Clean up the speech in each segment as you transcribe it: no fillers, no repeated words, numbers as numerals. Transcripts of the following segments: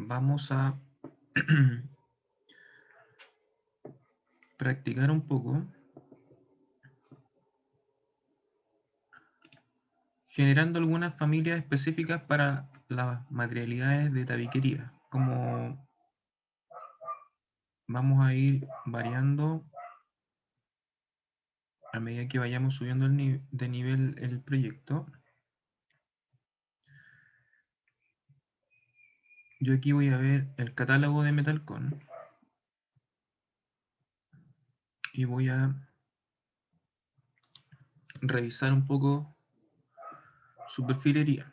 vamos a practicar un poco generando algunas familias específicas para las materialidades de tabiquería. Como vamos a ir variando a medida que vayamos subiendo de nivel el proyecto. Yo aquí voy a ver el catálogo de Metalcon y voy a revisar un poco su perfilería.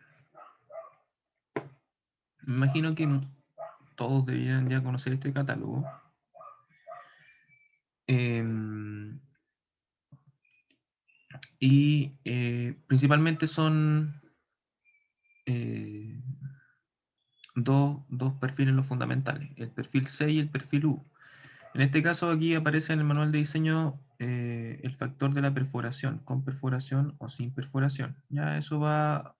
Me imagino que todos deberían ya conocer este catálogo. Y principalmente son dos perfiles los fundamentales, el perfil C y el perfil U. En este caso aquí aparece en el manual de diseño el factor de la perforación, con perforación o sin perforación. Ya eso va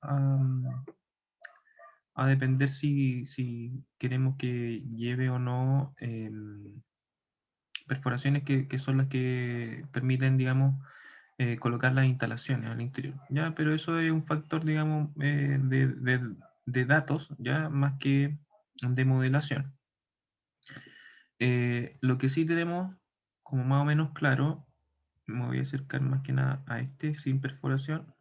a depender si queremos que lleve o no perforaciones que son las que permiten, digamos, colocar las instalaciones al interior. ¿Ya? Pero eso es un factor, digamos, de datos, ya más que de modelación. Lo que sí tenemos como más o menos claro, me voy a acercar más que nada a este sin perforación,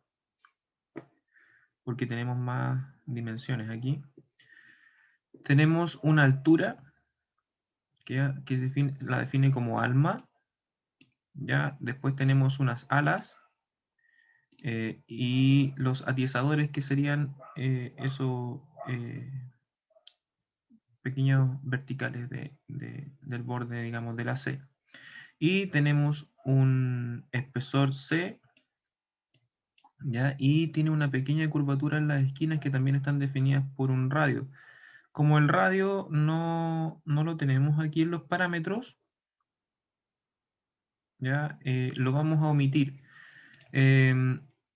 porque tenemos más dimensiones aquí. Tenemos una altura que la define como alma, ya después tenemos unas alas y los atiesadores que serían esos pequeños verticales del borde, digamos, de la C. Y tenemos un espesor C, ¿ya? Y tiene una pequeña curvatura en las esquinas que también están definidas por un radio. Como el radio no lo tenemos aquí en los parámetros, ¿ya? Lo vamos a omitir.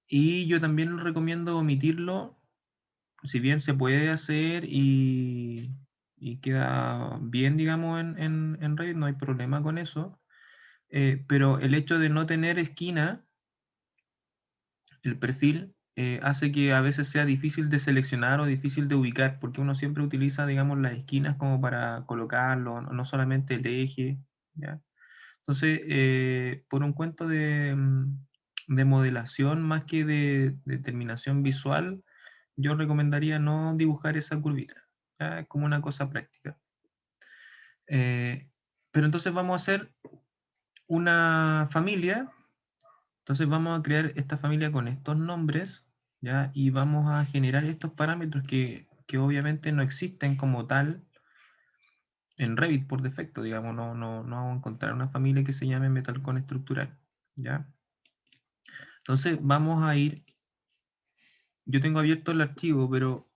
Y yo también recomiendo omitirlo, si bien se puede hacer y queda bien, digamos, en Revit, no hay problema con eso. Pero el hecho de no tener esquina, el perfil, hace que a veces sea difícil de seleccionar o difícil de ubicar, porque uno siempre utiliza, digamos, las esquinas como para colocarlo, no solamente el eje, ¿ya? Entonces, por un cuento de modelación más que de determinación visual, yo recomendaría no dibujar esa curvita, ¿ya? Es como una cosa práctica. Pero entonces vamos a hacer una familia. Entonces vamos a crear esta familia con estos nombres, ¿ya? Y vamos a generar estos parámetros que obviamente no existen como tal en Revit por defecto, digamos, no vamos a encontrar una familia que se llame Metalcon estructural, ¿ya? Entonces vamos a ir, yo tengo abierto el archivo, pero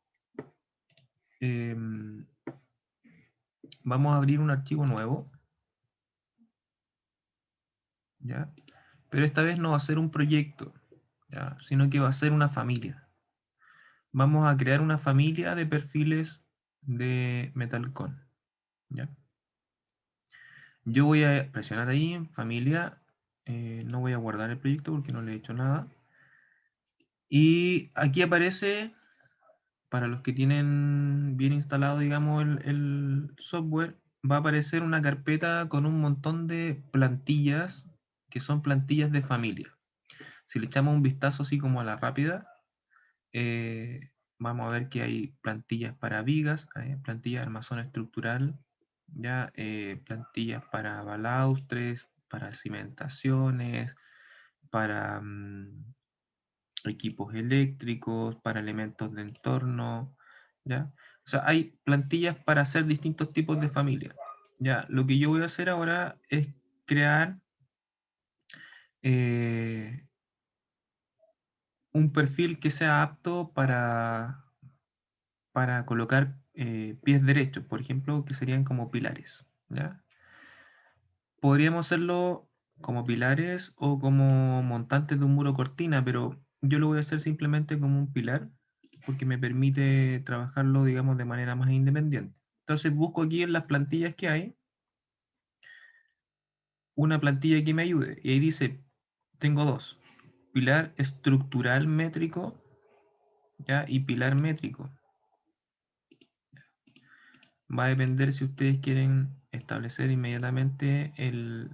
vamos a abrir un archivo nuevo, ¿ya? Pero esta vez no va a ser un proyecto, ¿ya? Sino que va a ser una familia. Vamos a crear una familia de perfiles de Metalcon, ¿ya? Yo voy a presionar ahí en familia, no voy a guardar el proyecto porque no le he hecho nada. Y aquí aparece, para los que tienen bien instalado, digamos, el software, va a aparecer una carpeta con un montón de plantillas que son plantillas de familia. Si le echamos un vistazo así como a la rápida, vamos a ver que hay plantillas para vigas, plantillas de armazón estructural, ya plantillas para balaustres, para cimentaciones, para equipos eléctricos, para elementos de entorno, ¿ya? O sea, hay plantillas para hacer distintos tipos de familias. Ya, lo que yo voy a hacer ahora es crear eh, un perfil que sea apto para colocar pies derechos, por ejemplo, que serían como pilares, ¿ya? Podríamos hacerlo como pilares o como montantes de un muro cortina, pero yo lo voy a hacer simplemente como un pilar porque me permite trabajarlo, digamos, de manera más independiente. Entonces busco aquí en las plantillas que hay, una plantilla que me ayude. Y ahí dice, tengo dos, pilar estructural métrico, ¿ya? Y pilar métrico. Va a depender si ustedes quieren establecer inmediatamente el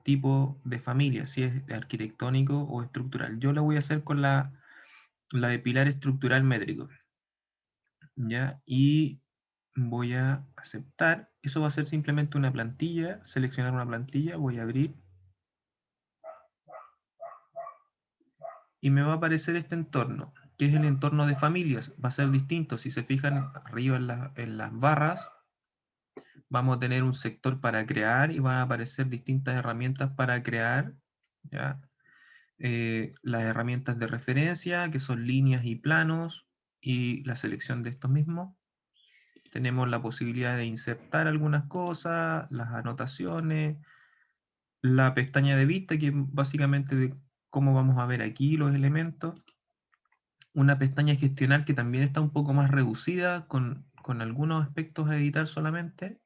tipo de familia, si es arquitectónico o estructural. Yo lo voy a hacer con la de pilar estructural métrico, ¿ya? Y voy a aceptar. Eso va a ser simplemente una plantilla, seleccionar una plantilla, voy a abrir y me va a aparecer este entorno, que es el entorno de familias. Va a ser distinto. Si se fijan arriba en las barras, vamos a tener un sector para crear y van a aparecer distintas herramientas para crear, ¿ya? Las herramientas de referencia, que son líneas y planos, y la selección de estos mismos. Tenemos la posibilidad de insertar algunas cosas, las anotaciones, la pestaña de vista, que básicamente de cómo vamos a ver aquí los elementos. Una pestaña gestionar que también está un poco más reducida, con algunos aspectos a editar solamente.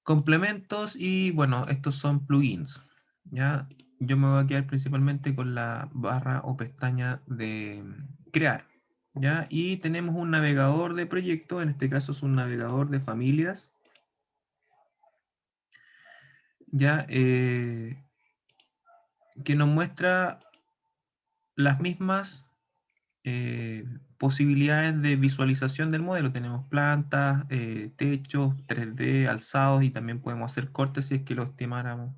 Complementos y bueno, estos son plugins. ¿Ya? Yo me voy a quedar principalmente con la barra o pestaña de crear. ¿Ya? Y tenemos un navegador de proyectos, en este caso es un navegador de familias. ¿Ya? Que nos muestra las mismas posibilidades de visualización del modelo. Tenemos plantas, techos, 3D, alzados y también podemos hacer cortes si es que lo estimáramos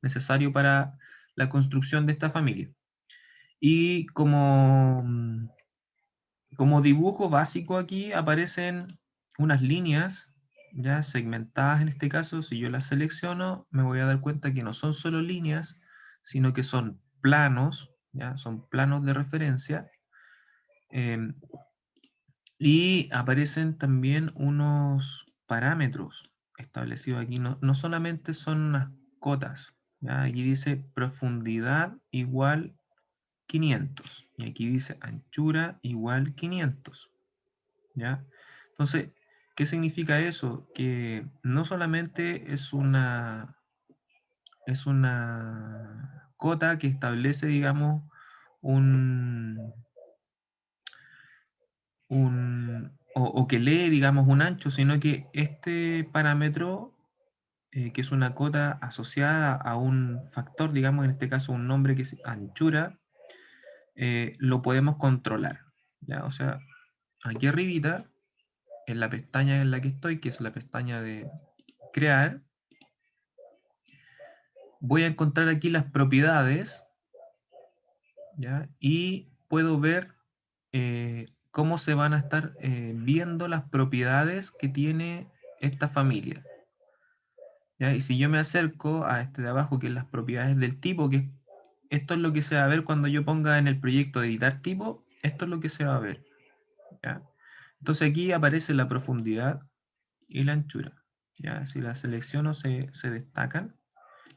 necesario para la construcción de esta familia. Y como dibujo básico aquí aparecen unas líneas ya segmentadas en este caso. Si yo las selecciono me voy a dar cuenta que no son solo líneas, sino que son planos, ¿ya? Son planos de referencia. em, Y aparecen también unos parámetros establecidos aquí. No solamente son unas cotas. ¿Ya? Aquí dice profundidad igual 500. Y aquí dice anchura igual 500. ¿Ya? Entonces, ¿qué significa eso? Que no solamente es una cota que establece, digamos, un, o que lee, digamos, un ancho, sino que este parámetro, que es una cota asociada a un factor, digamos, en este caso un nombre que es anchura, lo podemos controlar. ¿Ya? O sea, aquí arribita, en la pestaña en la que estoy, que es la pestaña de crear, voy a encontrar aquí las propiedades, ¿ya? Y puedo ver cómo se van a estar viendo las propiedades que tiene esta familia. ¿Ya? Y si yo me acerco a este de abajo, que es las propiedades del tipo, que esto es lo que se va a ver cuando yo ponga en el proyecto de editar tipo, esto es lo que se va a ver. ¿Ya? Entonces aquí aparece la profundidad y la anchura. ¿Ya? Si la selecciono se destacan.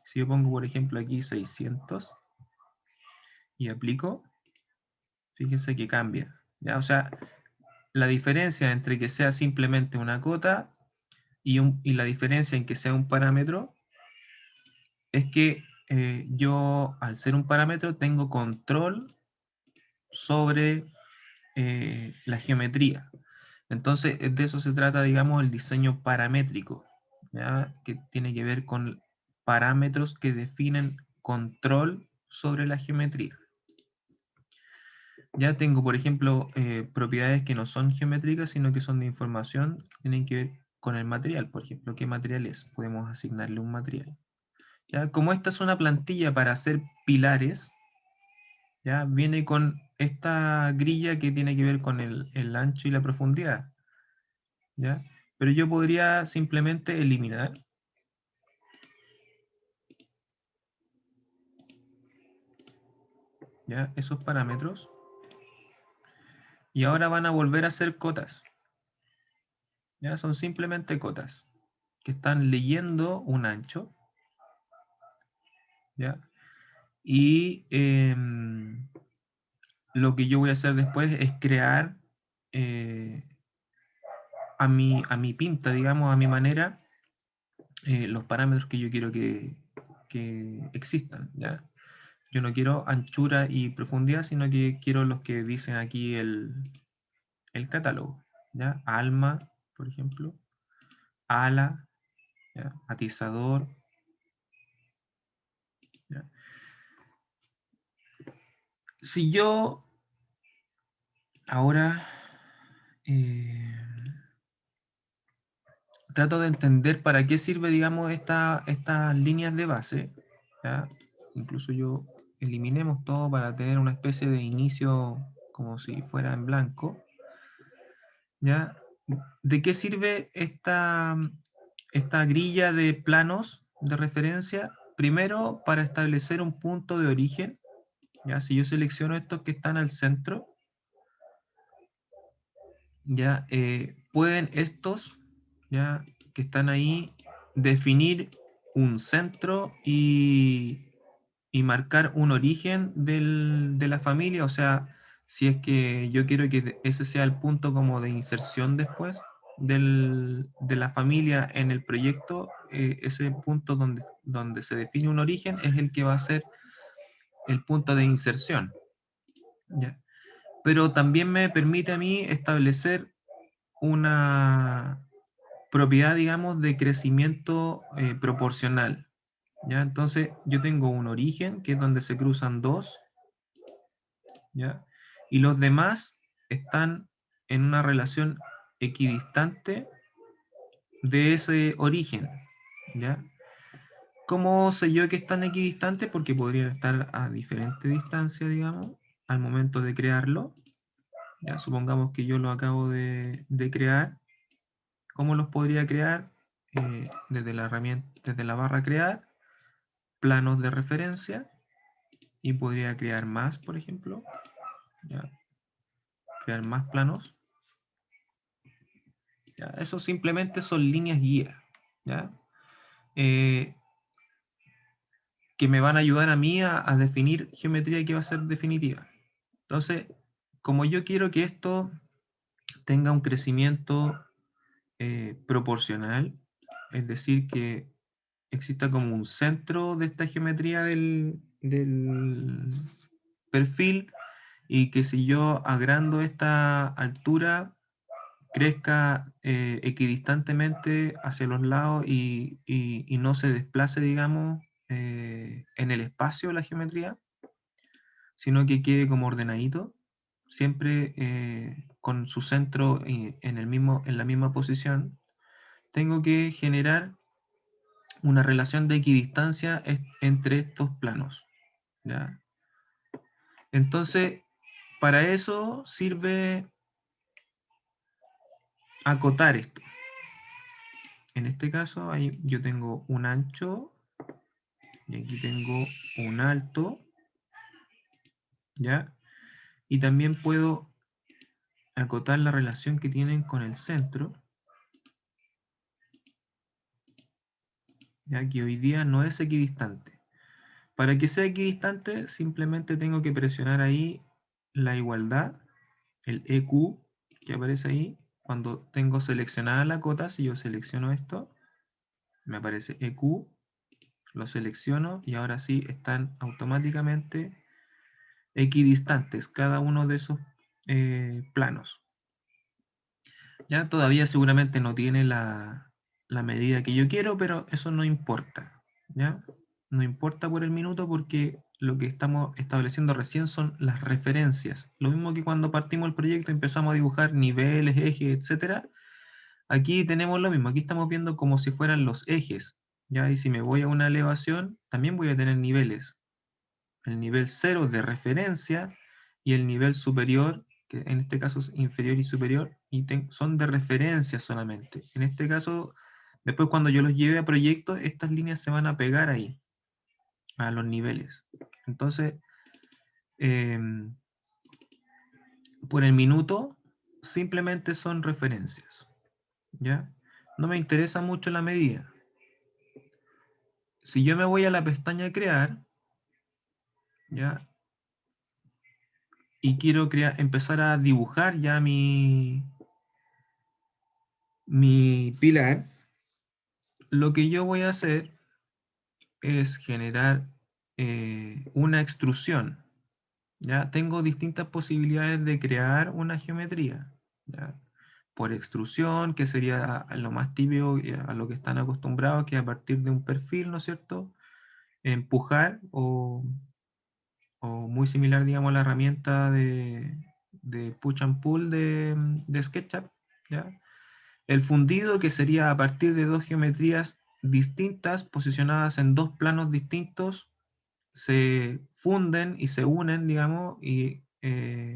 Si yo pongo, por ejemplo, aquí 600 y aplico, fíjense que cambia. ¿Ya? O sea, la diferencia entre que sea simplemente una cota y la diferencia en que sea un parámetro es que yo, al ser un parámetro, tengo control sobre la geometría. Entonces, de eso se trata, digamos, el diseño paramétrico, ¿ya? Que tiene que ver con parámetros que definen control sobre la geometría. Ya tengo, por ejemplo, propiedades que no son geométricas, sino que son de información que tienen que ver con el material. Por ejemplo, ¿qué material es? Podemos asignarle un material. ¿Ya? Como esta es una plantilla para hacer pilares, ¿ya? Viene con esta grilla que tiene que ver con el ancho y la profundidad, ¿ya? Pero yo podría simplemente eliminar, ¿ya? Esos parámetros y ahora van a volver a ser cotas, ¿ya? Son simplemente cotas que están leyendo un ancho, ¿ya? Y lo que yo voy a hacer después es crear, eh, a mi pinta, digamos, a mi manera, los parámetros que yo quiero que existan, ¿ya? Yo no quiero anchura y profundidad, sino que quiero los que dicen aquí el catálogo, ¿ya? Alma, por ejemplo, ala, ¿ya? Atizador, ¿ya? Si yo ahora eh, trato de entender para qué sirve, digamos, estas líneas de base, ¿ya? Incluso yo eliminemos todo para tener una especie de inicio como si fuera en blanco, ¿ya? ¿De qué sirve esta grilla de planos de referencia? Primero, para establecer un punto de origen, ¿ya? Si yo selecciono estos que están al centro, ¿ya? Pueden estos, ¿ya? Que están ahí, definir un centro y marcar un origen de la familia, o sea, si es que yo quiero que ese sea el punto como de inserción después de la familia en el proyecto, ese punto donde se define un origen es el que va a ser el punto de inserción, ¿ya? Pero también me permite a mí establecer una propiedad, digamos, de crecimiento proporcional, ¿ya? Entonces yo tengo un origen, que es donde se cruzan dos, ¿ya? Y los demás están en una relación equidistante de ese origen, ¿ya? ¿Cómo sé yo que están equidistantes? Porque podrían estar a diferente distancia, digamos, al momento de crearlo. Ya supongamos que yo lo acabo de crear. ¿Cómo los podría crear? Desde la herramienta, desde la barra crear, planos de referencia, y podría crear más, por ejemplo, ¿ya? Crear más planos. ¿Ya? Eso simplemente son líneas guía, ¿ya? Eh, que me van a ayudar a mí a definir geometría que va a ser definitiva. Entonces, como yo quiero que esto tenga un crecimiento proporcional, es decir, que exista como un centro de esta geometría del perfil, y que si yo agrando esta altura crezca equidistantemente hacia los lados y no se desplace, digamos, en el espacio la geometría, sino que quede como ordenadito, siempre con su centro en la misma posición. Tengo que generar una relación de equidistancia entre estos planos, ¿ya? Entonces, para eso sirve acotar esto. En este caso, ahí yo tengo un ancho y aquí tengo un alto, ¿ya? Y también puedo acotar la relación que tienen con el centro, ya que hoy día no es equidistante. Para que sea equidistante, simplemente tengo que presionar ahí la igualdad, el EQ que aparece ahí. Cuando tengo seleccionada la cota, si yo selecciono esto, me aparece EQ, lo selecciono y ahora sí están automáticamente equidistantes cada uno de esos planos. Ya todavía seguramente no tiene la medida que yo quiero, pero eso no importa, ¿ya? No importa por el minuto, porque lo que estamos estableciendo recién son las referencias. Lo mismo que cuando partimos el proyecto empezamos a dibujar niveles, ejes, etcétera. Aquí tenemos lo mismo, aquí estamos viendo como si fueran los ejes, ¿ya? Y si me voy a una elevación, también voy a tener niveles. El nivel 0 de referencia y el nivel superior, que en este caso es inferior y superior, y son de referencia solamente. En este caso, después cuando yo los lleve a proyectos, estas líneas se van a pegar ahí, a los niveles. Entonces, eh, por el minuto, simplemente son referencias, ¿ya? No me interesa mucho la medida. Si yo me voy a la pestaña crear, ¿ya? Y quiero empezar a dibujar ya mi pilar, lo que yo voy a hacer es generar una extrusión. ¿Ya? Tengo distintas posibilidades de crear una geometría. ¿Ya? Por extrusión, que sería lo más típico, a lo que están acostumbrados, que a partir de un perfil, ¿no es cierto? Empujar o muy similar, digamos, a la herramienta de push and pull de SketchUp. ¿Ya? El fundido, que sería a partir de dos geometrías distintas, posicionadas en dos planos distintos, se funden y se unen, digamos, y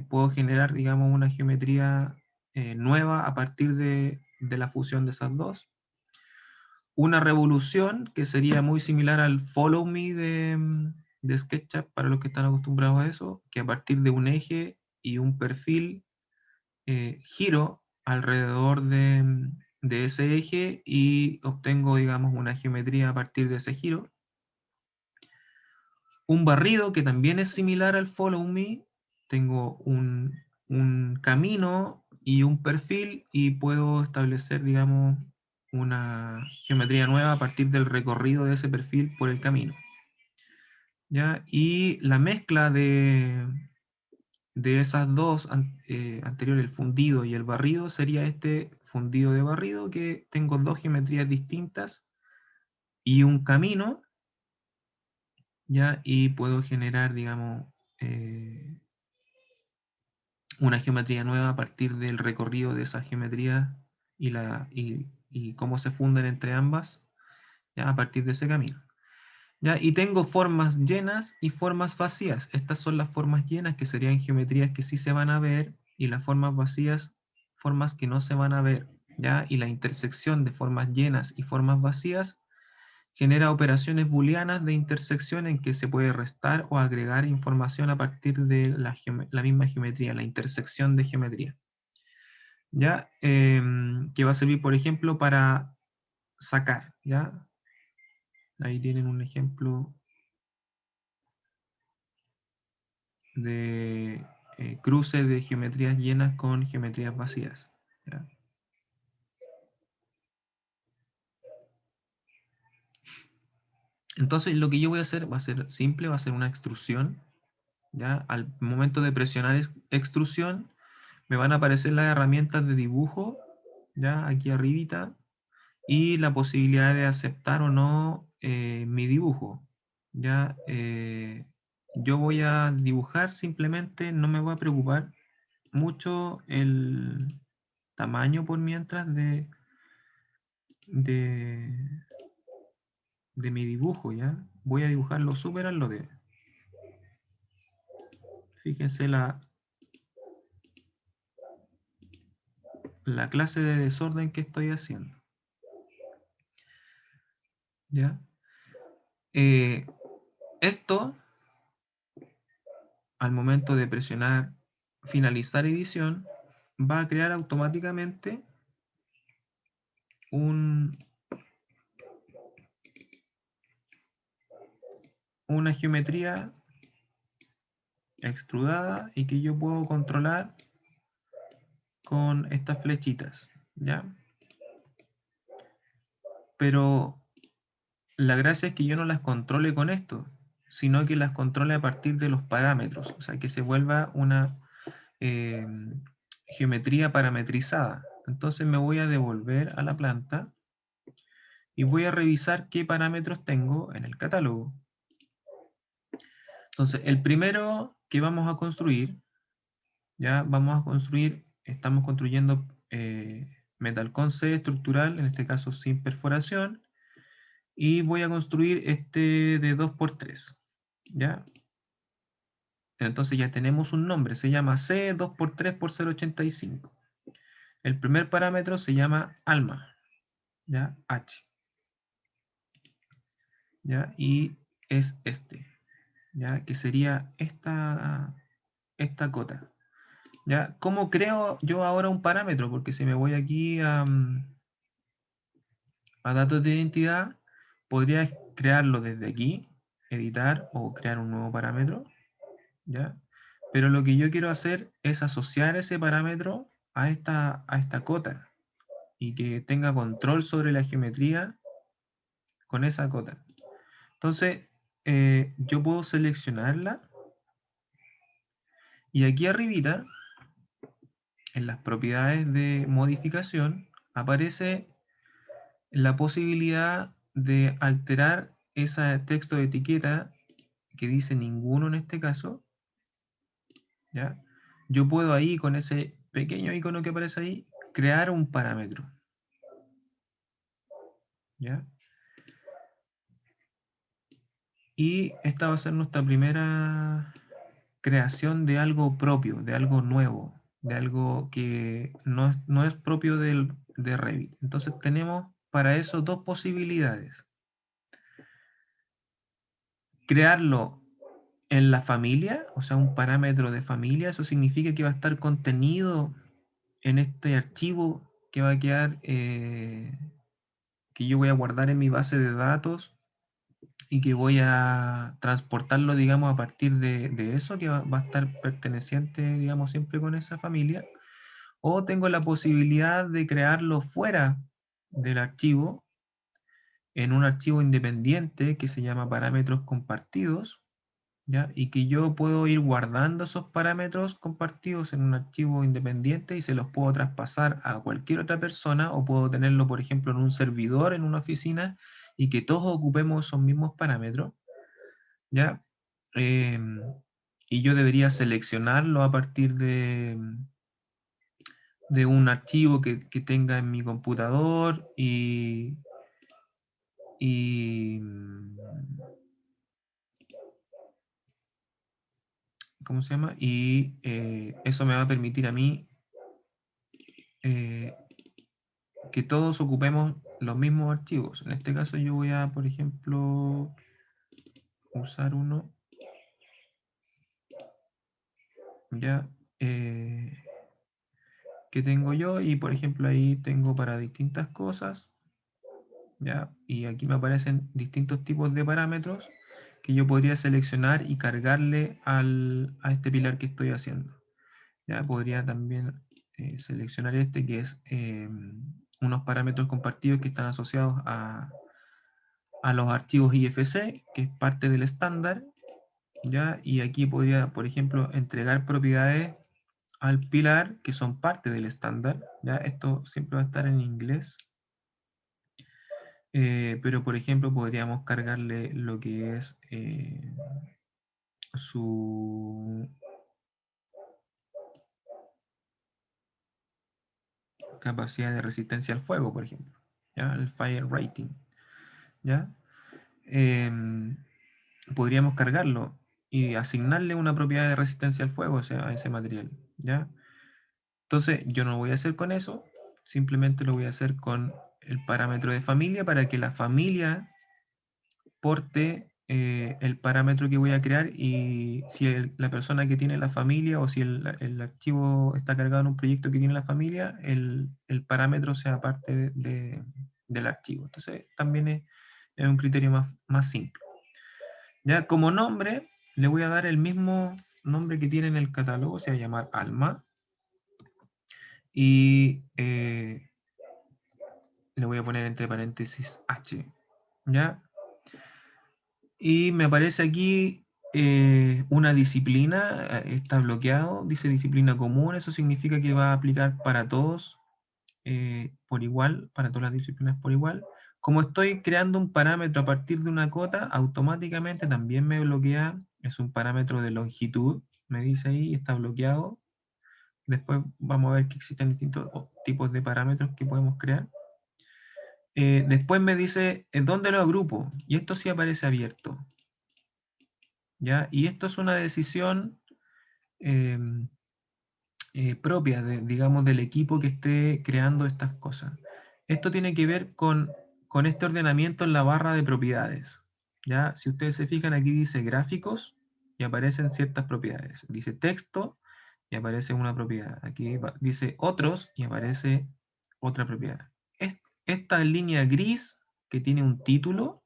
puedo generar, digamos, una geometría nueva a partir de la fusión de esas dos. Una revolución, que sería muy similar al Follow Me de SketchUp, para los que están acostumbrados a eso, que a partir de un eje y un perfil giro alrededor de ese eje y obtengo, digamos, una geometría a partir de ese giro. Un barrido, que también es similar al Follow Me. Tengo un camino y un perfil y puedo establecer, digamos, una geometría nueva a partir del recorrido de ese perfil por el camino. ¿Ya? Y la mezcla de esas dos anteriores, el fundido y el barrido, sería este fundido de barrido, que tengo dos geometrías distintas y un camino, ¿ya? Y puedo generar, digamos, una geometría nueva a partir del recorrido de esa geometría y cómo se funden entre ambas, ¿ya? A partir de ese camino. ¿Ya? Y tengo formas llenas y formas vacías. Estas son las formas llenas, que serían geometrías que sí se van a ver, y las formas vacías, formas que no se van a ver. ¿Ya? Y la intersección de formas llenas y formas vacías genera operaciones booleanas de intersección, en que se puede restar o agregar información a partir de la misma geometría, la intersección de geometría. ¿Ya? Que va a servir, por ejemplo, para sacar. ¿Ya? Ahí tienen un ejemplo de cruce de geometrías llenas con geometrías vacías. ¿Ya? Entonces, lo que yo voy a hacer va a ser simple, va a ser una extrusión. ¿Ya? Al momento de presionar extrusión, me van a aparecer las herramientas de dibujo, ¿ya? Aquí arribita, y la posibilidad de aceptar o no mi dibujo. ¿Ya? Yo voy a dibujar simplemente, no me voy a preocupar mucho el tamaño por mientras de, de mi dibujo, ¿ya? Voy a dibujarlo súper al lote. Fíjense la clase de desorden que estoy haciendo, ¿ya? Esto, al momento de presionar finalizar edición, va a crear automáticamente una geometría extrudada y que yo puedo controlar con estas flechitas, ¿ya? Pero la gracia es que yo no las controle con esto, sino que las controle a partir de los parámetros, o sea, que se vuelva una eh, geometría parametrizada. Entonces me voy a devolver a la planta y voy a revisar qué parámetros tengo en el catálogo. Entonces, el primero que vamos a construir, ya vamos a construir, estamos construyendo metal con C estructural, en este caso sin perforación, y voy a construir este de 2×3, ¿ya? Entonces ya tenemos un nombre, se llama C 2×3×0,85. El primer parámetro se llama alma, ¿ya? H, ¿ya? Y es este, ¿ya? Que sería esta cota, ¿ya? ¿Cómo creo yo ahora un parámetro? Porque si me voy aquí a datos de identidad, podría crearlo desde aquí, editar o crear un nuevo parámetro, ¿ya? Pero lo que yo quiero hacer es asociar ese parámetro a esta cota, y que tenga control sobre la geometría con esa cota. Entonces, yo puedo seleccionarla y aquí arribita, en las propiedades de modificación, aparece la posibilidad de alterar ese texto de etiqueta que dice ninguno en este caso, ¿ya? Yo puedo ahí, con ese pequeño icono que aparece ahí, crear un parámetro, ¿ya? Y esta va a ser nuestra primera creación de algo propio, de algo nuevo, de algo que no es propio de Revit. Entonces tenemos para eso dos posibilidades. Crearlo en la familia, o sea, un parámetro de familia, eso significa que va a estar contenido en este archivo que va a quedar, que yo voy a guardar en mi base de datos y que voy a transportarlo, digamos, a partir de eso, que va a estar perteneciente, digamos, siempre con esa familia. O tengo la posibilidad de crearlo fuera del archivo, en un archivo independiente que se llama parámetros compartidos, ¿ya? Y que yo puedo ir guardando esos parámetros compartidos en un archivo independiente y se los puedo traspasar a cualquier otra persona, o puedo tenerlo, por ejemplo, en un servidor, en una oficina, y que todos ocupemos esos mismos parámetros, ¿ya? Em, y yo debería seleccionarlo a partir de un archivo que tenga en mi computador y ¿cómo se llama? Y eso me va a permitir a mí eh, que todos ocupemos los mismos archivos. En este caso yo voy a, por ejemplo, usar uno ya que tengo yo, y por ejemplo ahí tengo para distintas cosas, ya, y aquí me aparecen distintos tipos de parámetros que yo podría seleccionar y cargarle a este pilar que estoy haciendo. Ya podría también seleccionar este, que es unos parámetros compartidos que están asociados a los archivos IFC, que es parte del estándar, ¿ya? Y aquí podría, por ejemplo, entregar propiedades al pilar que son parte del estándar, ¿ya? Esto siempre va a estar en inglés, pero por ejemplo podríamos cargarle lo que es su capacidad de resistencia al fuego, por ejemplo, ¿ya? El fire rating, ¿ya? Em, podríamos cargarlo y asignarle una propiedad de resistencia al fuego, o sea, a ese material, ¿ya? Entonces, yo no lo voy a hacer con eso, simplemente lo voy a hacer con el parámetro de familia para que la familia porte el parámetro que voy a crear, y si la persona que tiene la familia, o si el archivo está cargado en un proyecto que tiene la familia, el parámetro sea parte del archivo. Entonces, también es un criterio más simple. Ya como nombre, le voy a dar el mismo nombre que tiene en el catálogo, se va a llamar Alma, y le voy a poner entre paréntesis H, ¿ya? Y me aparece aquí una disciplina, está bloqueado, dice disciplina común, eso significa que va a aplicar para todos por igual, para todas las disciplinas por igual. Como estoy creando un parámetro a partir de una cota, automáticamente también me bloquea, es un parámetro de longitud, me dice ahí, está bloqueado. Después vamos a ver que existen distintos tipos de parámetros que podemos crear. Después me dice dónde lo agrupo, y esto sí aparece abierto, ¿ya? Y esto es una decisión propia, digamos, del equipo que esté creando estas cosas. Esto tiene que ver con este ordenamiento en la barra de propiedades, ¿ya? Si ustedes se fijan, aquí dice gráficos y aparecen ciertas propiedades. Dice texto y aparece una propiedad. Aquí dice otros y aparece otra propiedad. Esta línea gris que tiene un título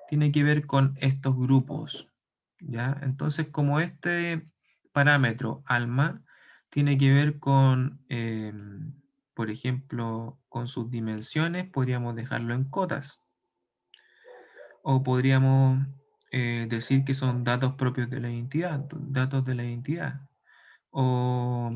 tiene que ver con estos grupos, ¿ya? Entonces, como este parámetro alma tiene que ver con, por ejemplo, con sus dimensiones, podríamos dejarlo en cotas. O podríamos decir que son datos propios de la identidad, datos de la identidad. O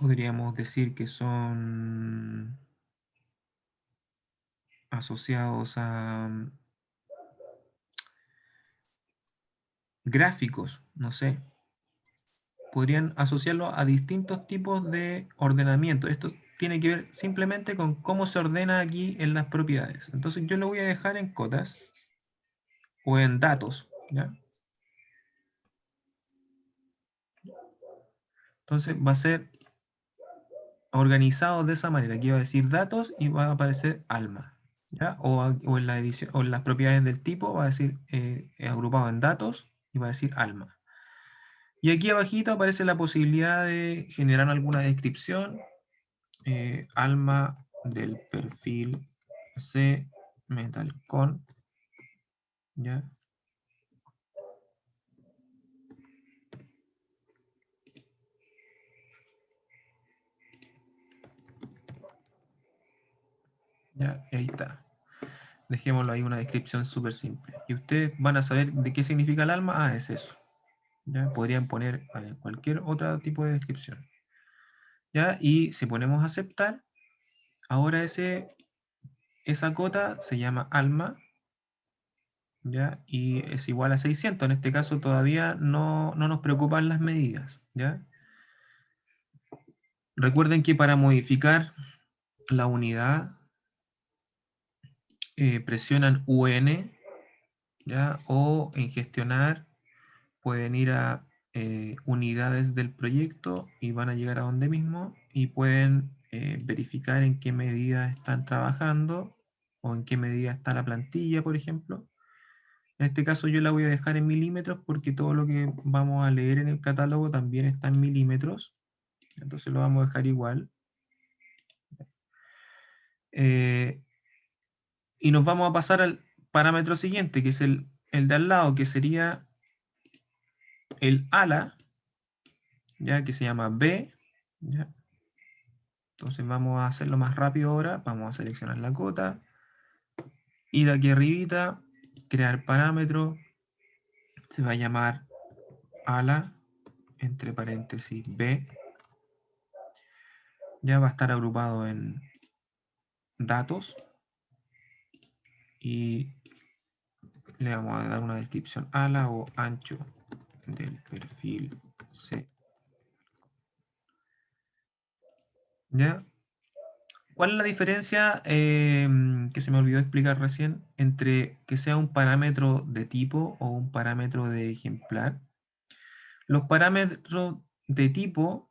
podríamos decir que son asociados a gráficos, no sé. Podrían asociarlo a distintos tipos de ordenamiento. Esto tiene que ver simplemente con cómo se ordena aquí en las propiedades. Entonces yo lo voy a dejar en cotas o en datos, ¿ya? Entonces va a ser organizado de esa manera. Aquí va a decir datos y va a aparecer alma, ¿ya? O en la edición, o en las propiedades del tipo va a decir agrupado en datos y va a decir alma. Y aquí abajito aparece la posibilidad de generar alguna descripción. Alma del perfil C Metalcon, ¿ya? ¿Ya? Ahí está. Dejémoslo ahí una descripción súper simple. Y ustedes van a saber de qué significa el alma. Ah, es eso. ¿Ya? Podrían poner cualquier otro tipo de descripción. ¿Ya? Y si ponemos aceptar, ahora esa cota se llama alma, ¿ya? Y es igual a 600. En este caso todavía no nos preocupan las medidas, ¿ya? Recuerden que para modificar la unidad presionan UN, ¿ya? O en gestionar pueden ir a unidades del proyecto y van a llegar a donde mismo y pueden verificar en qué medida están trabajando o en qué medida está la plantilla, por ejemplo. En este caso yo la voy a dejar en milímetros porque todo lo que vamos a leer en el catálogo también está en milímetros. Entonces lo vamos a dejar igual. Eh, y nos vamos a pasar al parámetro siguiente, que es el de al lado, que sería el ala, ya que se llama B, ¿ya? Entonces vamos a hacerlo más rápido ahora, vamos a seleccionar la cota, ir aquí arribita, crear parámetro, se va a llamar ala, entre paréntesis B, ya va a estar agrupado en datos y le vamos a dar una descripción ala o ancho del perfil C. ¿Ya? ¿Cuál es la diferencia que se me olvidó explicar recién entre que sea un parámetro de tipo o un parámetro de ejemplar? Los parámetros de tipo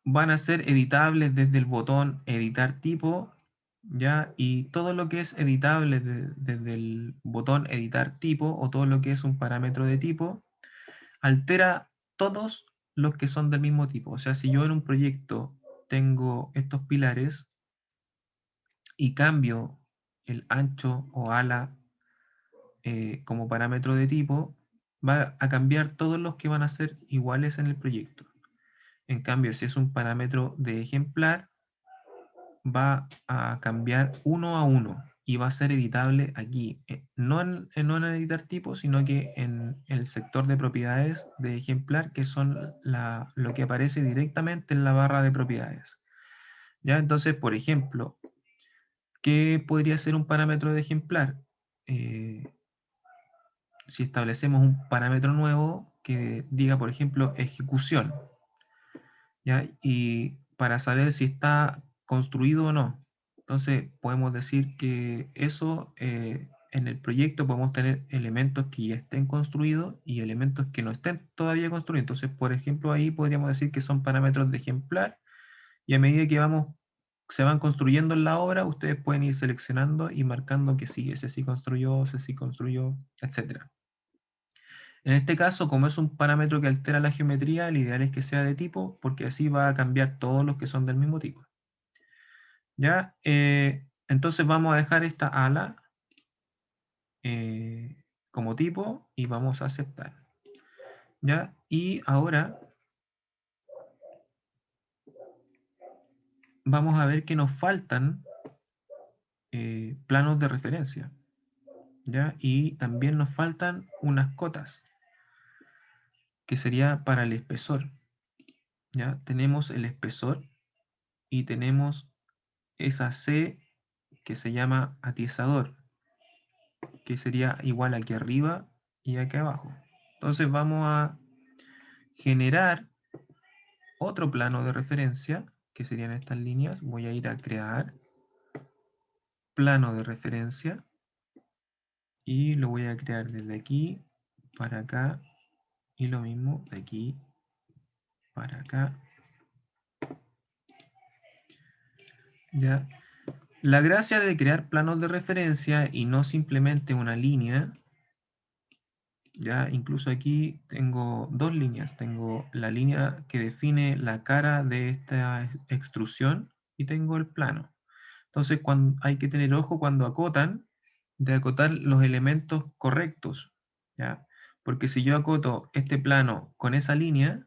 van a ser editables desde el botón editar tipo, ¿ya? Y todo lo que es editable desde el botón editar tipo o todo lo que es un parámetro de tipo, altera todos los que son del mismo tipo. O sea, si yo en un proyecto tengo estos pilares y cambio el ancho o ala como parámetro de tipo, va a cambiar todos los que van a ser iguales en el proyecto. En cambio, si es un parámetro de ejemplar, va a cambiar uno a uno y va a ser editable aquí, no en editar tipo, sino que en el sector de propiedades de ejemplar, que son lo que aparece directamente en la barra de propiedades. ¿Ya? Entonces, por ejemplo, ¿qué podría ser un parámetro de ejemplar? Eh, si establecemos un parámetro nuevo que diga, por ejemplo, ejecución, ¿ya? Y para saber si está construido o no. Entonces, podemos decir que eso en el proyecto podemos tener elementos que ya estén construidos y elementos que no estén todavía construidos. Entonces, por ejemplo, ahí podríamos decir que son parámetros de ejemplar y a medida que se van construyendo en la obra, ustedes pueden ir seleccionando y marcando que sí, ese sí construyó, etcétera. En este caso, como es un parámetro que altera la geometría, el ideal es que sea de tipo, porque así va a cambiar todos los que son del mismo tipo. ¿Ya? Entonces vamos a dejar esta ala como tipo y vamos a aceptar. ¿Ya? Y ahora vamos a ver que nos faltan planos de referencia. ¿Ya? Y también nos faltan unas cotas, que sería para el espesor. ¿Ya? Tenemos el espesor y tenemos esa C que se llama atiesador, que sería igual aquí arriba y aquí abajo. Entonces vamos a generar otro plano de referencia, que serían estas líneas. Voy a ir a crear plano de referencia y lo voy a crear desde aquí para acá y lo mismo de aquí para acá. Ya. La gracia de crear planos de referencia y no simplemente una línea, ya incluso aquí tengo dos líneas. Tengo la línea que define la cara de esta extrusión y tengo el plano. Entonces hay que tener ojo cuando acotan, de acotar los elementos correctos, ¿ya? Porque si yo acoto este plano con esa línea,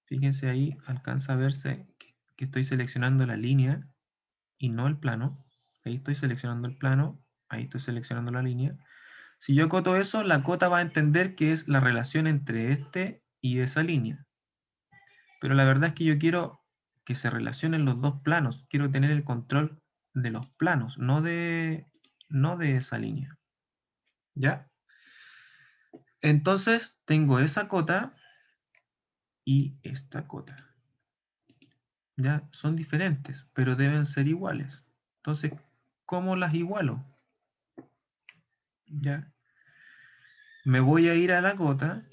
fíjense ahí, alcanza a verse que estoy seleccionando la línea y no el plano. Ahí estoy seleccionando el plano, ahí estoy seleccionando la línea. Si yo acoto eso, la cota va a entender que es la relación entre este y esa línea. Pero la verdad es que yo quiero que se relacionen los dos planos. Quiero tener el control de los planos, no de esa línea. ¿Ya? Entonces tengo esa cota y esta cota. ¿Ya? Son diferentes, pero deben ser iguales. Entonces, ¿cómo las igualo? ¿Ya? Me voy a ir a la cota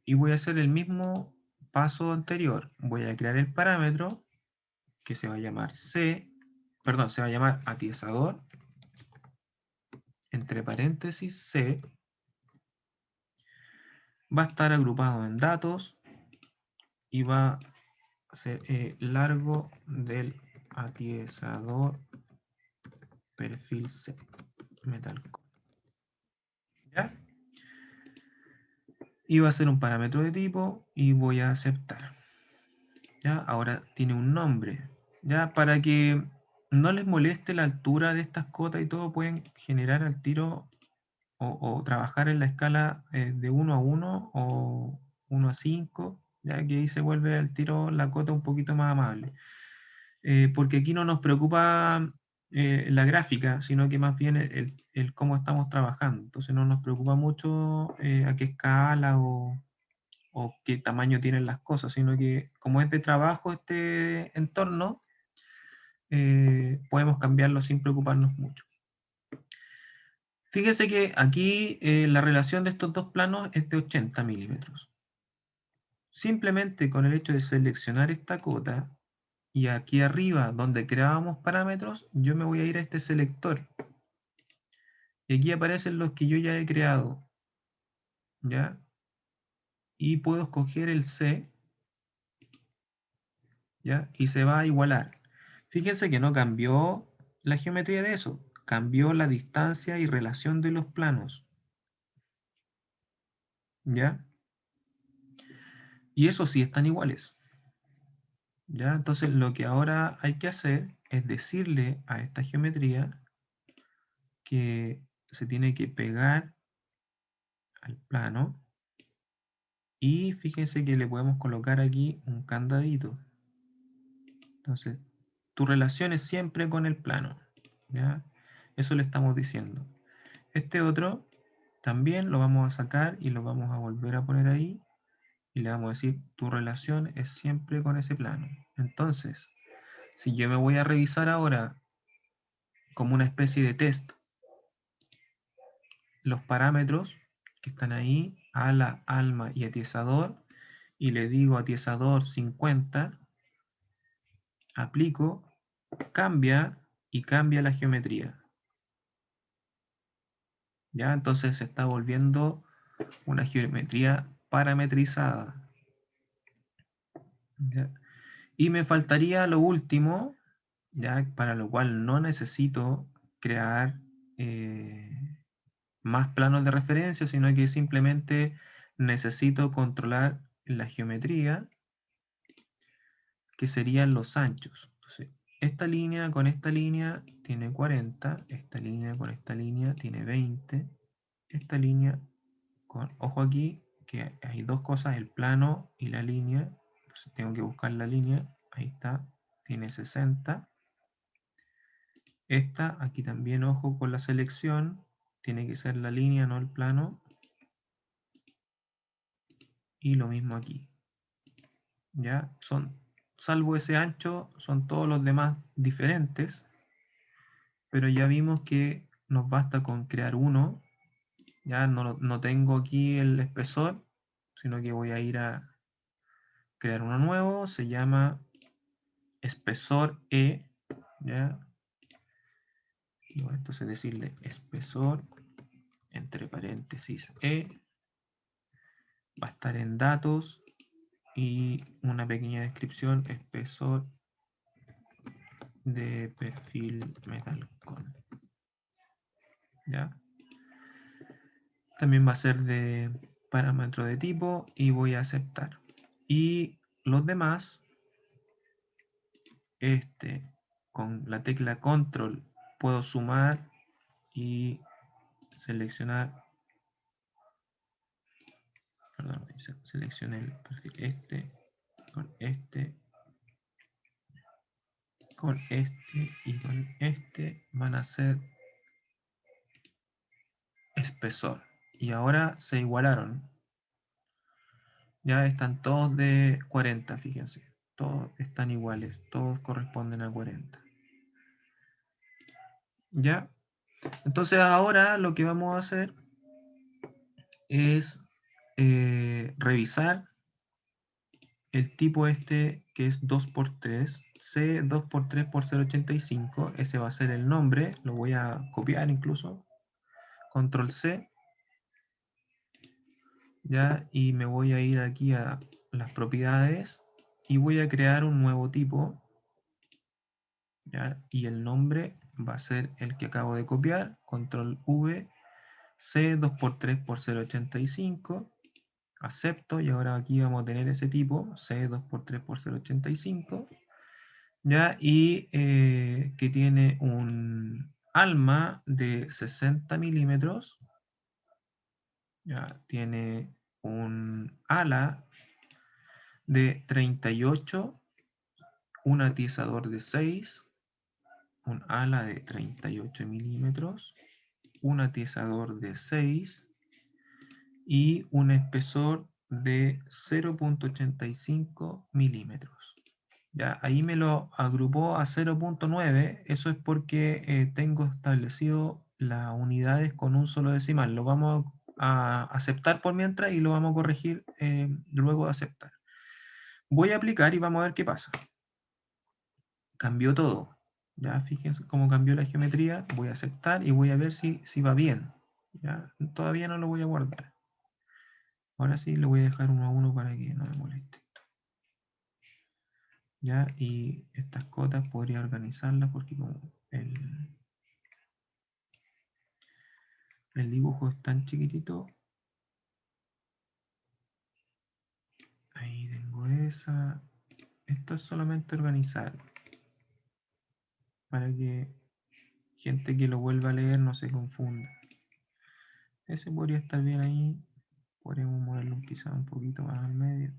y voy a hacer el mismo paso anterior. Voy a crear el parámetro que se va a llamar se va a llamar atiesador, entre paréntesis C. Va a estar agrupado en datos y va a ser largo del atiesador perfil C, metalcore. ¿Ya? Y va a ser un parámetro de tipo y voy a aceptar. ¿Ya? Ahora tiene un nombre. ¿Ya? Para que no les moleste la altura de estas cotas y todo, pueden generar al tiro o trabajar en la escala de 1 a 1 o 1 a 5, ya que ahí se vuelve al tiro la cota un poquito más amable. Porque aquí no nos preocupa la gráfica, sino que más bien el cómo estamos trabajando. Entonces no nos preocupa mucho a qué escala o qué tamaño tienen las cosas, sino que como es de trabajo este entorno, podemos cambiarlo sin preocuparnos mucho. Fíjese que aquí la relación de estos dos planos es de 80 milímetros. Simplemente con el hecho de seleccionar esta cota y aquí arriba donde creábamos parámetros, yo me voy a ir a este selector. Y aquí aparecen los que yo ya he creado. ¿Ya? Y puedo escoger el C, ¿ya? Y se va a igualar. Fíjense que no cambió la geometría de eso, cambió la distancia y relación de los planos. ¿Ya? Y eso sí están iguales. ¿Ya? Entonces lo que ahora hay que hacer es decirle a esta geometría que se tiene que pegar al plano y fíjense que le podemos colocar aquí un candadito. Entonces, tu relación es siempre con el plano. ¿Ya? Eso le estamos diciendo. Este otro también lo vamos a sacar y lo vamos a volver a poner ahí y le vamos a decir tu relación es siempre con ese plano. Entonces, si yo me voy a revisar ahora como una especie de test los parámetros que están ahí, ala, alma y atiesador, y le digo atiesador 50, aplico, cambia y cambia la geometría. ¿Ya? Entonces se está volviendo una geometría parametrizada. ¿Ya? Y me faltaría lo último, ya para lo cual no necesito crear más planos de referencia, sino que simplemente necesito controlar la geometría, que serían los anchos. Entonces, esta línea con esta línea tiene 40, esta línea con esta línea tiene 20, esta línea con, ojo aquí, que hay dos cosas, el plano y la línea. Entonces tengo que buscar la línea, ahí está, tiene 60. Esta, aquí también ojo con la selección, tiene que ser la línea, no el plano. Y lo mismo aquí. Ya son, salvo ese ancho, son todos los demás diferentes, pero ya vimos que nos basta con crear uno. Ya no tengo aquí el espesor, sino que voy a ir a crear uno nuevo, se llama espesor E, ¿ya? Y bueno, entonces decirle espesor, entre paréntesis E, va a estar en datos y una pequeña descripción, espesor de perfil Metalcon, ¿ya? También va a ser de parámetro de tipo y voy a aceptar. Y los demás, con la tecla control puedo sumar y seleccionar, perdón, seleccioné el perfil con este y con este van a ser espesor. Y ahora se igualaron. Ya están todos de 40, fíjense. Todos están iguales, todos corresponden a 40. ¿Ya? Entonces ahora lo que vamos a hacer es revisar el tipo que es 2×3, C 2×3 por 0.85, ese va a ser el nombre, lo voy a copiar incluso, control C, ¿ya? Y me voy a ir aquí a las propiedades y voy a crear un nuevo tipo, ¿ya? Y el nombre va a ser el que acabo de copiar, control V, C 2×3 por 0.85, acepto y ahora aquí vamos a tener ese tipo, C 2×3 por 0.85, ¿ya? Y que tiene un alma de 60 milímetros, ¿ya? Tiene un ala de 38, un atizador de 6, un ala de 38 milímetros, un atizador de 6 y un espesor de 0.85 milímetros. Ya, ahí me lo agrupó a 0.9, eso es porque tengo establecido las unidades con un solo decimal. Lo vamos a aceptar por mientras y lo vamos a corregir luego de aceptar. Voy a aplicar y vamos a ver qué pasa. Cambió todo. Ya, fíjense cómo cambió la geometría. Voy a aceptar y voy a ver si va bien. Ya, todavía no lo voy a guardar. Ahora sí lo voy a dejar uno a uno para que no me moleste. Ya, y estas cotas podría organizarlas porque como el dibujo es tan chiquitito, ahí tengo esa. Esto es solamente organizar para que gente que lo vuelva a leer no se confunda. Ese podría estar bien ahí. Podríamos moverlo quizá un poquito más al medio.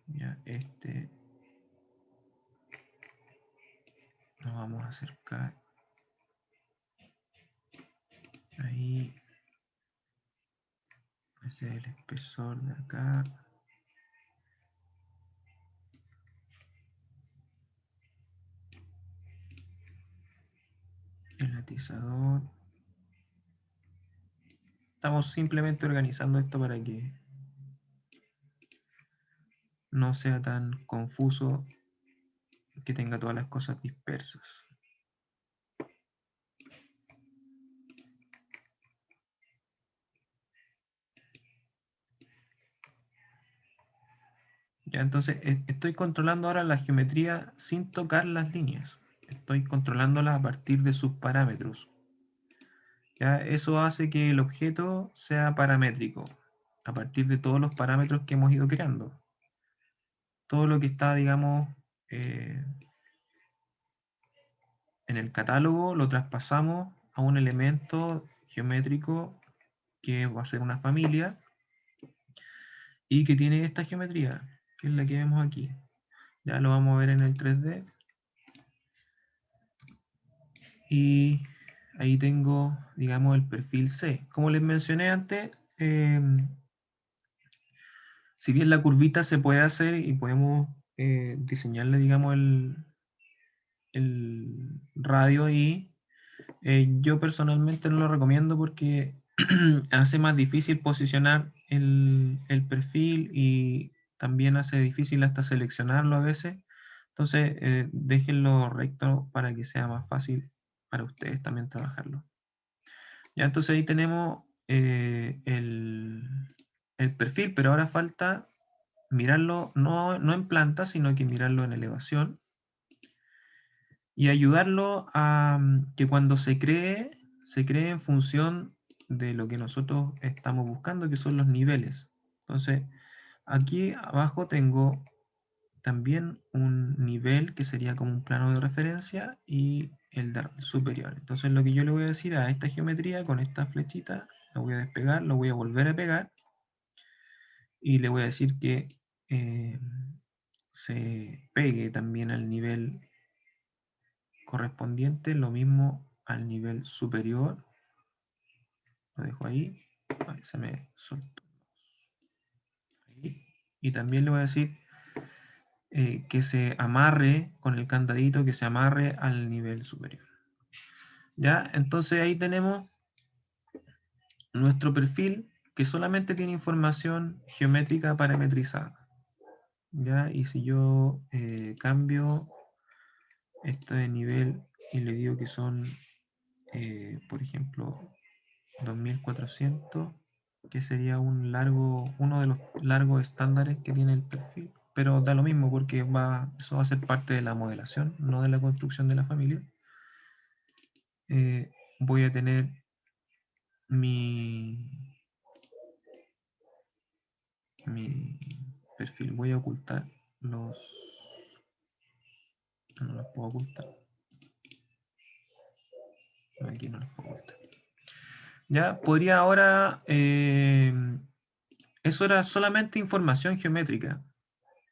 Ya, nos vamos a acercar. Ahí. Ese es el espesor de acá. El atizador. Estamos simplemente organizando esto para que no sea tan confuso, que tenga todas las cosas dispersas. Ya, entonces estoy controlando ahora la geometría sin tocar las líneas. Estoy controlándola a partir de sus parámetros. ¿Ya? Eso hace que el objeto sea paramétrico, a partir de todos los parámetros que hemos ido creando. Todo lo que está, digamos, en el catálogo lo traspasamos a un elemento geométrico que va a ser una familia y que tiene esta geometría, que es la que vemos aquí. Ya lo vamos a ver en el 3D. Y ahí tengo, digamos, el perfil C. Como les mencioné antes, si bien la curvita se puede hacer y podemos diseñarle, digamos, el radio ahí, yo personalmente no lo recomiendo porque hace más difícil posicionar el perfil y también hace difícil hasta seleccionarlo a veces. Entonces, déjenlo recto para que sea más fácil para ustedes también trabajarlo. Ya, entonces ahí tenemos el perfil, pero ahora falta mirarlo no en planta, sino que mirarlo en elevación y ayudarlo a que cuando se cree en función de lo que nosotros estamos buscando, que son los niveles. Entonces, aquí abajo tengo también un nivel que sería como un plano de referencia y el superior. Entonces, lo que yo le voy a decir a esta geometría con esta flechita, lo voy a despegar, lo voy a volver a pegar y le voy a decir que eh, se pegue también al nivel correspondiente, lo mismo al nivel superior. Lo dejo ahí. Ay, se me soltó. Ahí. Y también le voy a decir que se amarre con el candadito, que se amarre al nivel superior. Ya, entonces ahí tenemos nuestro perfil que solamente tiene información geométrica parametrizada. Ya, y si yo cambio esto de nivel y le digo que son, por ejemplo, 2400, que sería uno de los largos estándares que tiene el perfil, pero da lo mismo porque eso va a ser parte de la modelación, no de la construcción de la familia. Voy a tener mi, mi perfil, voy a ocultar no los puedo ocultar, aquí no los puedo ocultar. Ya, podría ahora, eso era solamente información geométrica,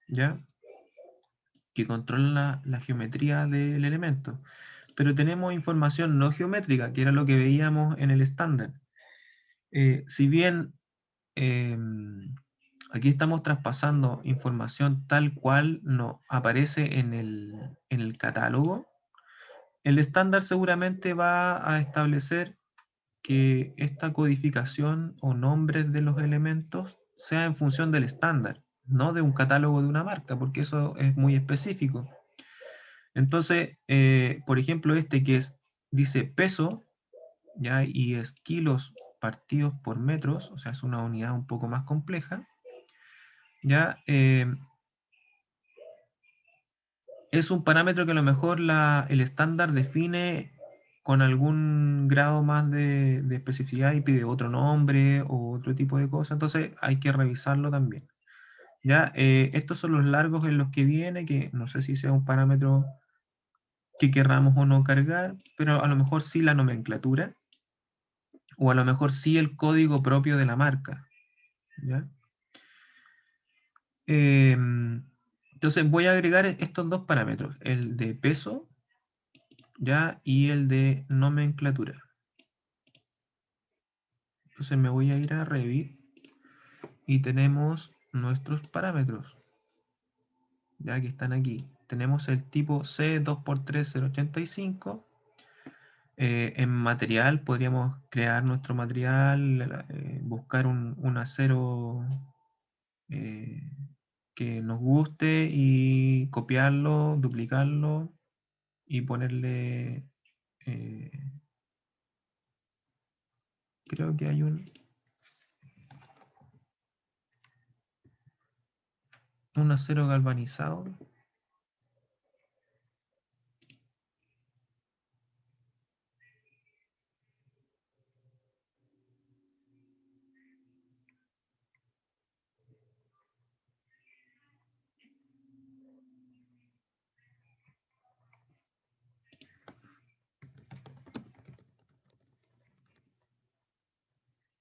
¿ya? Que controla la geometría del elemento. Pero tenemos información no geométrica, que era lo que veíamos en el estándar. Si bien aquí estamos traspasando información tal cual no aparece en el catálogo, el estándar seguramente va a establecer que esta codificación o nombres de los elementos sea en función del estándar, no de un catálogo de una marca, porque eso es muy específico. Entonces, por ejemplo, este dice peso, ¿ya? Y es kilos partidos por metros, o sea, es una unidad un poco más compleja, ¿ya? Es un parámetro que a lo mejor el estándar define con algún grado más de especificidad y pide otro nombre o otro tipo de cosa, entonces hay que revisarlo también. ¿Ya? Estos son los largos en los que viene, que no sé si sea un parámetro que querramos o no cargar, pero a lo mejor sí la nomenclatura, o a lo mejor sí el código propio de la marca. ¿Ya? Entonces voy a agregar estos dos parámetros, el de peso, ¿ya? Y el de nomenclatura. Entonces me voy a ir a Revit y tenemos nuestros parámetros, ya que están aquí. Tenemos el tipo C2x3085. En material podríamos crear nuestro material, buscar un acero eh, que nos guste y copiarlo, duplicarlo y ponerle, eh, creo que hay un acero galvanizado.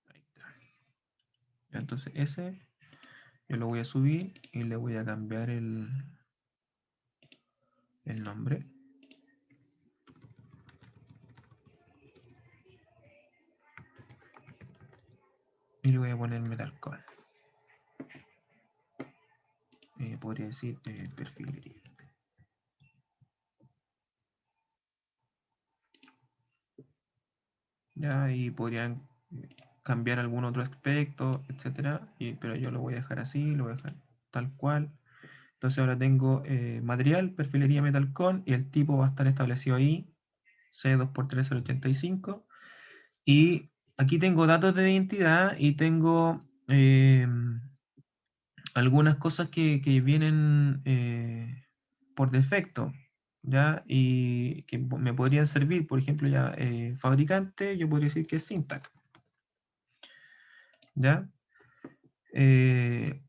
Ahí está. Entonces ese yo lo voy a subir y le voy a cambiar el nombre. Y le voy a poner Metalcon. Podría decir perfilería. Ya, y podrían cambiar algún otro aspecto, etcétera, pero yo lo voy a dejar así, lo voy a dejar tal cual. Entonces ahora tengo material, perfilería Metalcon, y el tipo va a estar establecido ahí, C2x3 085. Y aquí tengo datos de identidad y tengo algunas cosas que vienen por defecto, ¿ya? Y que me podrían servir, por ejemplo, ya fabricante, yo podría decir que es Syntac, ¿ya? Eh,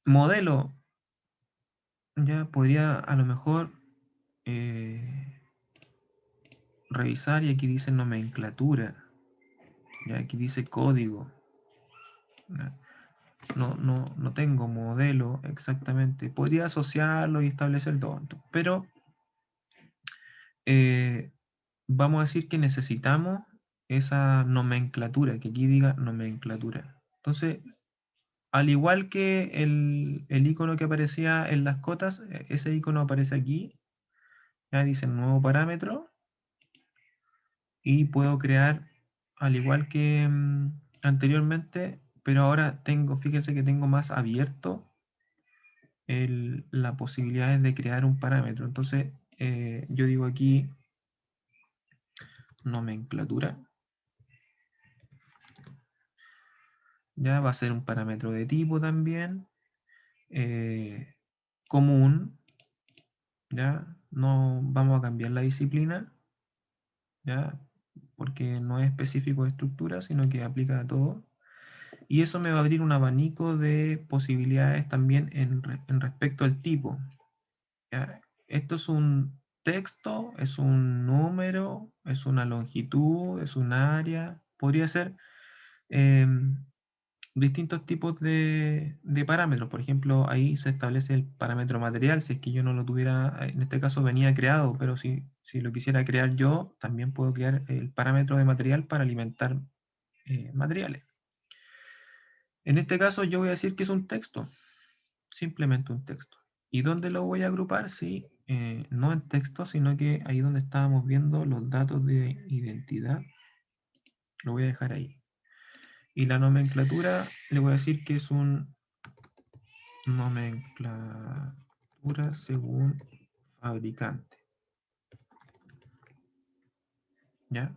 modelo, ya podría a lo mejor revisar y aquí dice nomenclatura, ya aquí dice código, ¿ya? No tengo modelo exactamente. Podría asociarlo y establecer todo, pero eh, vamos a decir que necesitamos esa nomenclatura, que aquí diga nomenclatura. Entonces, al igual que el icono que aparecía en las cotas, ese icono aparece aquí, ya dice nuevo parámetro, y puedo crear, al igual que anteriormente, pero ahora tengo, fíjense que tengo más abierto la posibilidad de crear un parámetro. Entonces, yo digo aquí nomenclatura, ya va a ser un parámetro de tipo también, eh, común, ya no vamos a cambiar la disciplina, ya porque no es específico de estructura, sino que aplica a todo. Y eso me va a abrir un abanico de posibilidades también en respecto al tipo. ¿Ya? Esto es un texto, es un número, es una longitud, es un área. Podría ser distintos tipos de parámetros. Por ejemplo, ahí se establece el parámetro material. Si es que yo no lo tuviera, en este caso venía creado, pero si lo quisiera crear yo, también puedo crear el parámetro de material para alimentar materiales. En este caso yo voy a decir que es un texto, simplemente un texto. ¿Y dónde lo voy a agrupar? Sí, no en texto, sino que ahí donde estábamos viendo los datos de identidad, lo voy a dejar ahí. Y la nomenclatura le voy a decir que es un nomenclatura según fabricante. ¿Ya?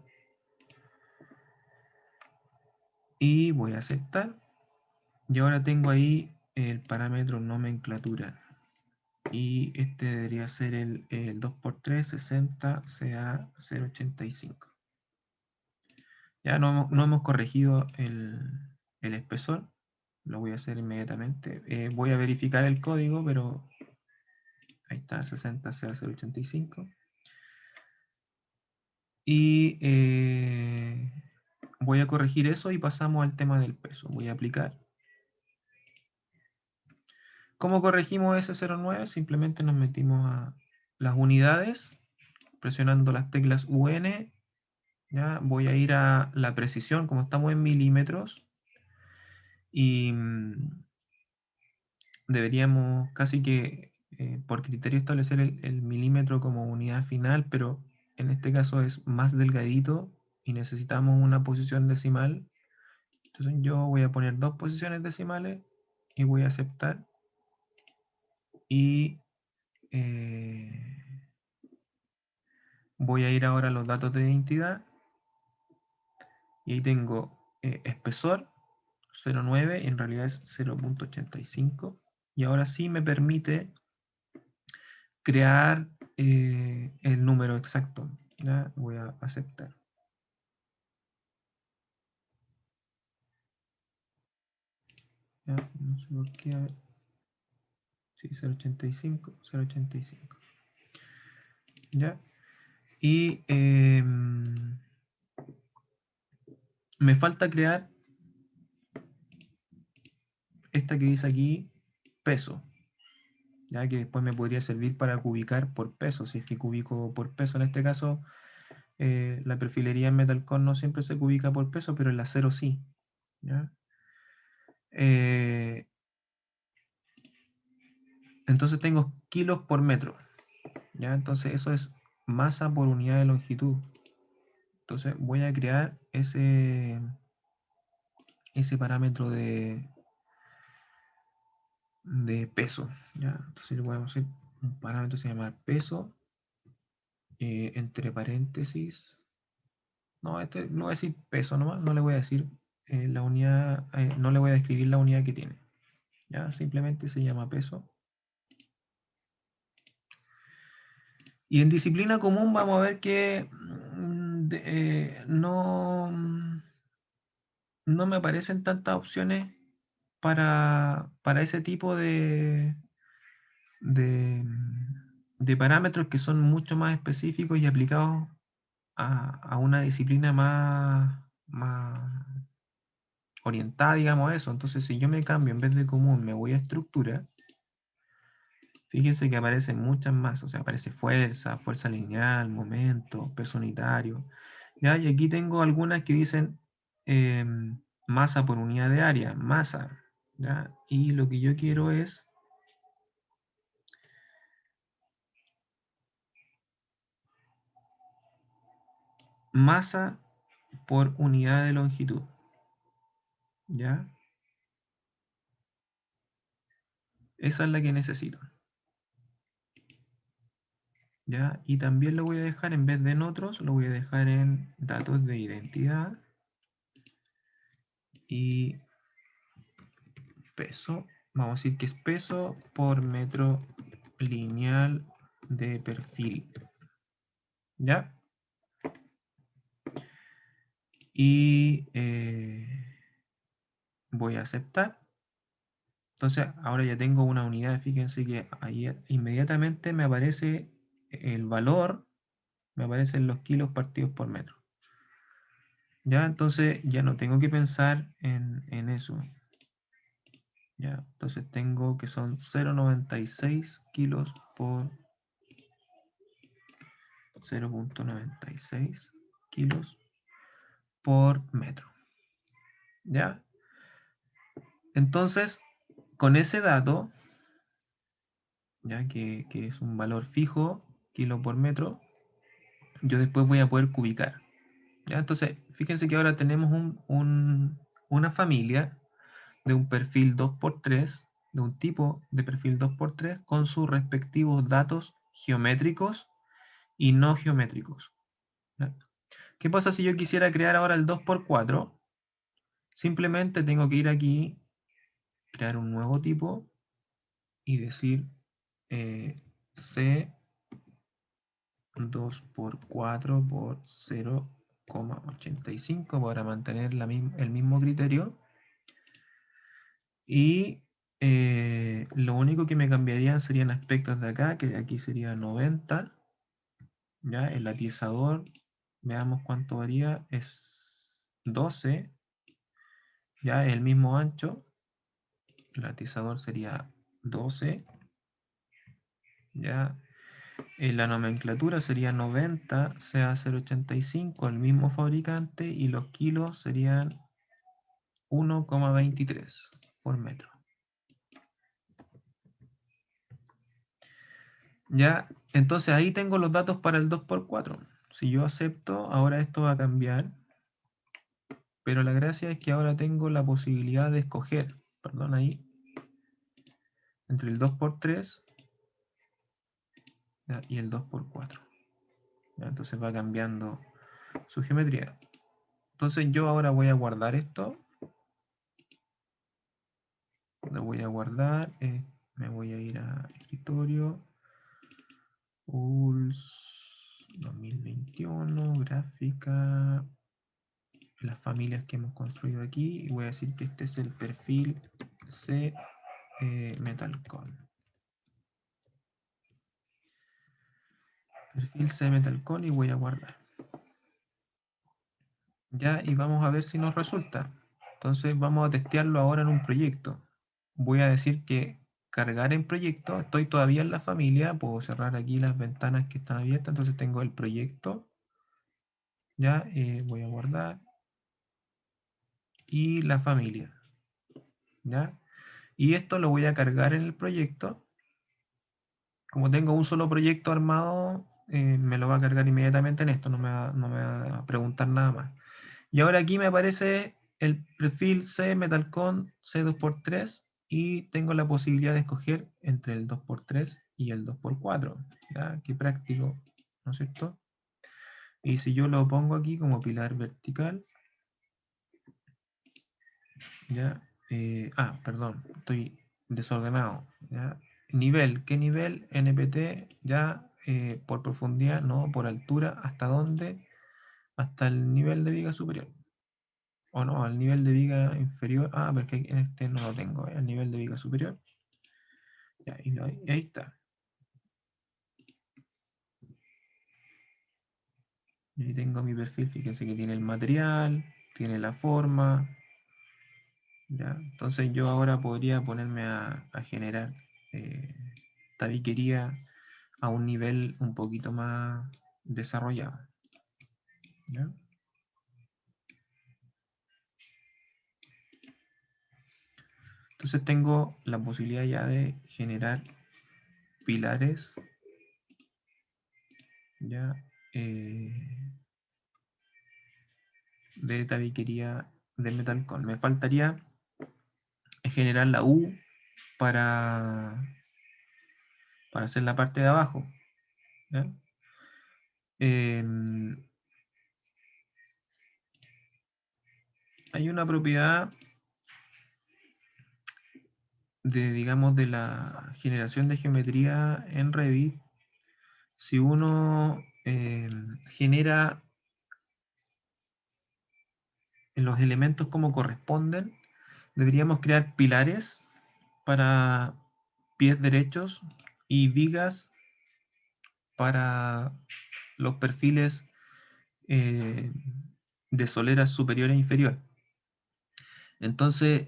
Y voy a aceptar. Y ahora tengo ahí el parámetro nomenclatura. Y este debería ser el 2x3 60 CA085. Ya no hemos corregido el espesor. Lo voy a hacer inmediatamente. Voy a verificar el código, pero ahí está, 60 CA085. Y voy a corregir eso y pasamos al tema del peso. Voy a aplicar. ¿Cómo corregimos ese 09? Simplemente nos metimos a las unidades, presionando las teclas UN. ¿Ya? Voy a ir a la precisión, como estamos en milímetros, y deberíamos casi que por criterio establecer el milímetro como unidad final, pero en este caso es más delgadito y necesitamos una posición decimal. Entonces yo voy a poner 2 posiciones decimales y voy a aceptar. Y voy a ir ahora a los datos de identidad. Y ahí tengo espesor 0,9 y en realidad es 0,85. Y ahora sí me permite crear el número exacto. ¿Ya? Voy a aceptar. ¿Ya? No sé por qué. A ver. Sí, 0,85, 0,85. ¿Ya? Y me falta crear esta que dice aquí, peso. Ya que después me podría servir para cubicar por peso. Si es que cubico por peso, en este caso, la perfilería en Metalcore no siempre se cubica por peso, pero el acero sí. ¿Ya? Entonces tengo kilos por metro. ¿Ya? Entonces eso es masa por unidad de longitud. Entonces voy a crear ese parámetro de peso. ¿Ya? Entonces le voy a hacer un parámetro que se llama peso, entre paréntesis. No, este no voy a decir peso nomás, no le voy a decir la unidad, no le voy a describir la unidad que tiene. ¿Ya? Simplemente se llama peso. Y en disciplina común vamos a ver que no me aparecen tantas opciones para ese tipo de, de parámetros que son mucho más específicos y aplicados a una disciplina más orientada, digamos, a eso. Entonces, si yo me cambio, en vez de común, me voy a estructura, fíjense que aparecen muchas más. O sea, aparece fuerza, fuerza lineal, momento, peso unitario. ¿Ya? Y aquí tengo algunas que dicen masa por unidad de área, masa. ¿Ya? Y lo que yo quiero es masa por unidad de longitud. ¿Ya? Esa es la que necesito. ¿Ya? Y también lo voy a dejar, en vez de en otros, lo voy a dejar en datos de identidad y peso. Vamos a decir que es peso por metro lineal de perfil. ¿Ya? Y voy a aceptar. Entonces ahora ya tengo una unidad. Fíjense que ahí inmediatamente me aparece el valor, me aparecen los kilos partidos por metro. Ya, entonces ya no tengo que pensar en eso. Ya, entonces tengo que son 0,96 kilos por 0,96 kilos por metro. ¿Ya? Entonces, con ese dato, ya que es un valor fijo, kilo por metro, yo después voy a poder cubicar. ¿Ya? Entonces, fíjense que ahora tenemos una familia de un perfil 2x3, de un tipo de perfil 2x3, con sus respectivos datos geométricos y no geométricos. ¿Ya? ¿Qué pasa si yo quisiera crear ahora el 2x4? Simplemente tengo que ir aquí, crear un nuevo tipo y decir C 2x4 por 0,85 para mantener el mismo criterio. Y lo único que me cambiarían serían aspectos de acá, que de aquí sería 90. ¿Ya? El atizador, veamos cuánto varía, es 12. Ya el mismo ancho, el atizador sería 12. Ya la nomenclatura sería 90, sea 0,85, el mismo fabricante, y los kilos serían 1,23 por metro. Ya, entonces ahí tengo los datos para el 2x4. Si yo acepto, ahora esto va a cambiar, pero la gracia es que ahora tengo la posibilidad de escoger, perdón, ahí, entre el 2x3 y el 2x4. ¿Ya? Entonces va cambiando su geometría. Entonces yo ahora voy a guardar esto guardar, me voy a ir a escritorio, Tools 2021, gráfica, las familias que hemos construido aquí, y voy a decir que este es el perfil C Metalcon. Perfil C Metalcon y voy a guardar. Ya, y vamos a ver si nos resulta. Entonces vamos a testearlo ahora en un proyecto. Voy a decir que cargar en proyecto, estoy todavía en la familia, puedo cerrar aquí las ventanas que están abiertas, entonces tengo el proyecto, ya, voy a guardar, y la familia, ya, y esto lo voy a cargar en el proyecto. Como tengo un solo proyecto armado, me lo va a cargar inmediatamente en esto, no me va a preguntar nada más. Y ahora aquí me aparece el perfil C Metalcon C2x3 y tengo la posibilidad de escoger entre el 2x3 y el 2x4. ¿Ya? Qué práctico, ¿no es cierto? Y si yo lo pongo aquí como pilar vertical, ¿ya? Perdón, estoy desordenado. ¿Ya? Nivel, ¿qué nivel? NPT, ya, por profundidad, no, por altura, ¿hasta dónde? Hasta el nivel de viga superior. O no, al nivel de viga inferior. Porque en este no lo tengo, al nivel de viga superior. Ya, y ahí está. Y ahí tengo mi perfil, fíjense que tiene el material, tiene la forma. ¿Ya? Entonces yo ahora podría ponerme a generar tabiquería a un nivel un poquito más desarrollado. ¿Ya? Entonces tengo la posibilidad ya de generar pilares, ya, de tabiquería de Metalcon. Me faltaría generar la U para, para hacer la parte de abajo. ¿Ya? Hay una propiedad de, digamos, de la generación de geometría en Revit. Si uno genera los elementos como corresponden, deberíamos crear pilares para pies derechos y vigas para los perfiles de solera superior e inferior. Entonces,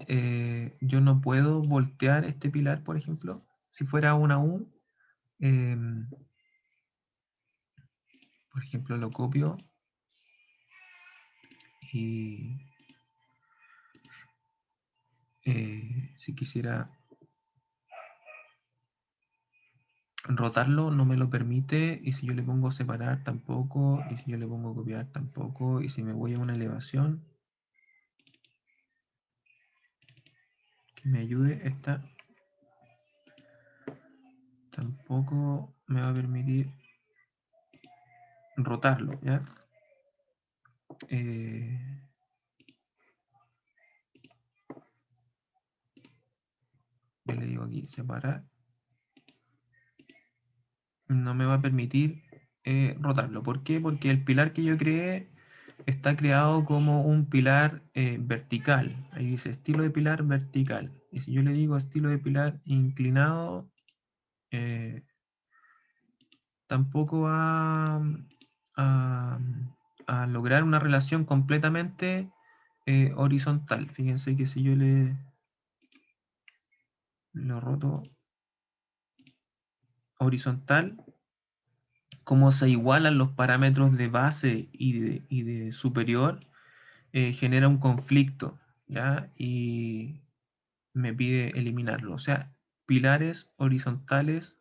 yo no puedo voltear este pilar, por ejemplo, si fuera una U, por ejemplo, lo copio y si quisiera rotarlo no me lo permite, y si yo le pongo separar tampoco, y si yo le pongo copiar tampoco, y si me voy a una elevación que me ayude, esta tampoco me va a permitir rotarlo, ¿ya? Yo le digo aquí separar, no me va a permitir rotarlo. ¿Por qué? Porque el pilar que yo creé está creado como un pilar vertical. Ahí dice estilo de pilar vertical. Y si yo le digo estilo de pilar inclinado, tampoco va a, a lograr una relación completamente horizontal. Fíjense que si yo le lo roto horizontal, como se igualan los parámetros de base y de superior, genera un conflicto, ¿ya? Y me pide eliminarlo. O sea, pilares horizontales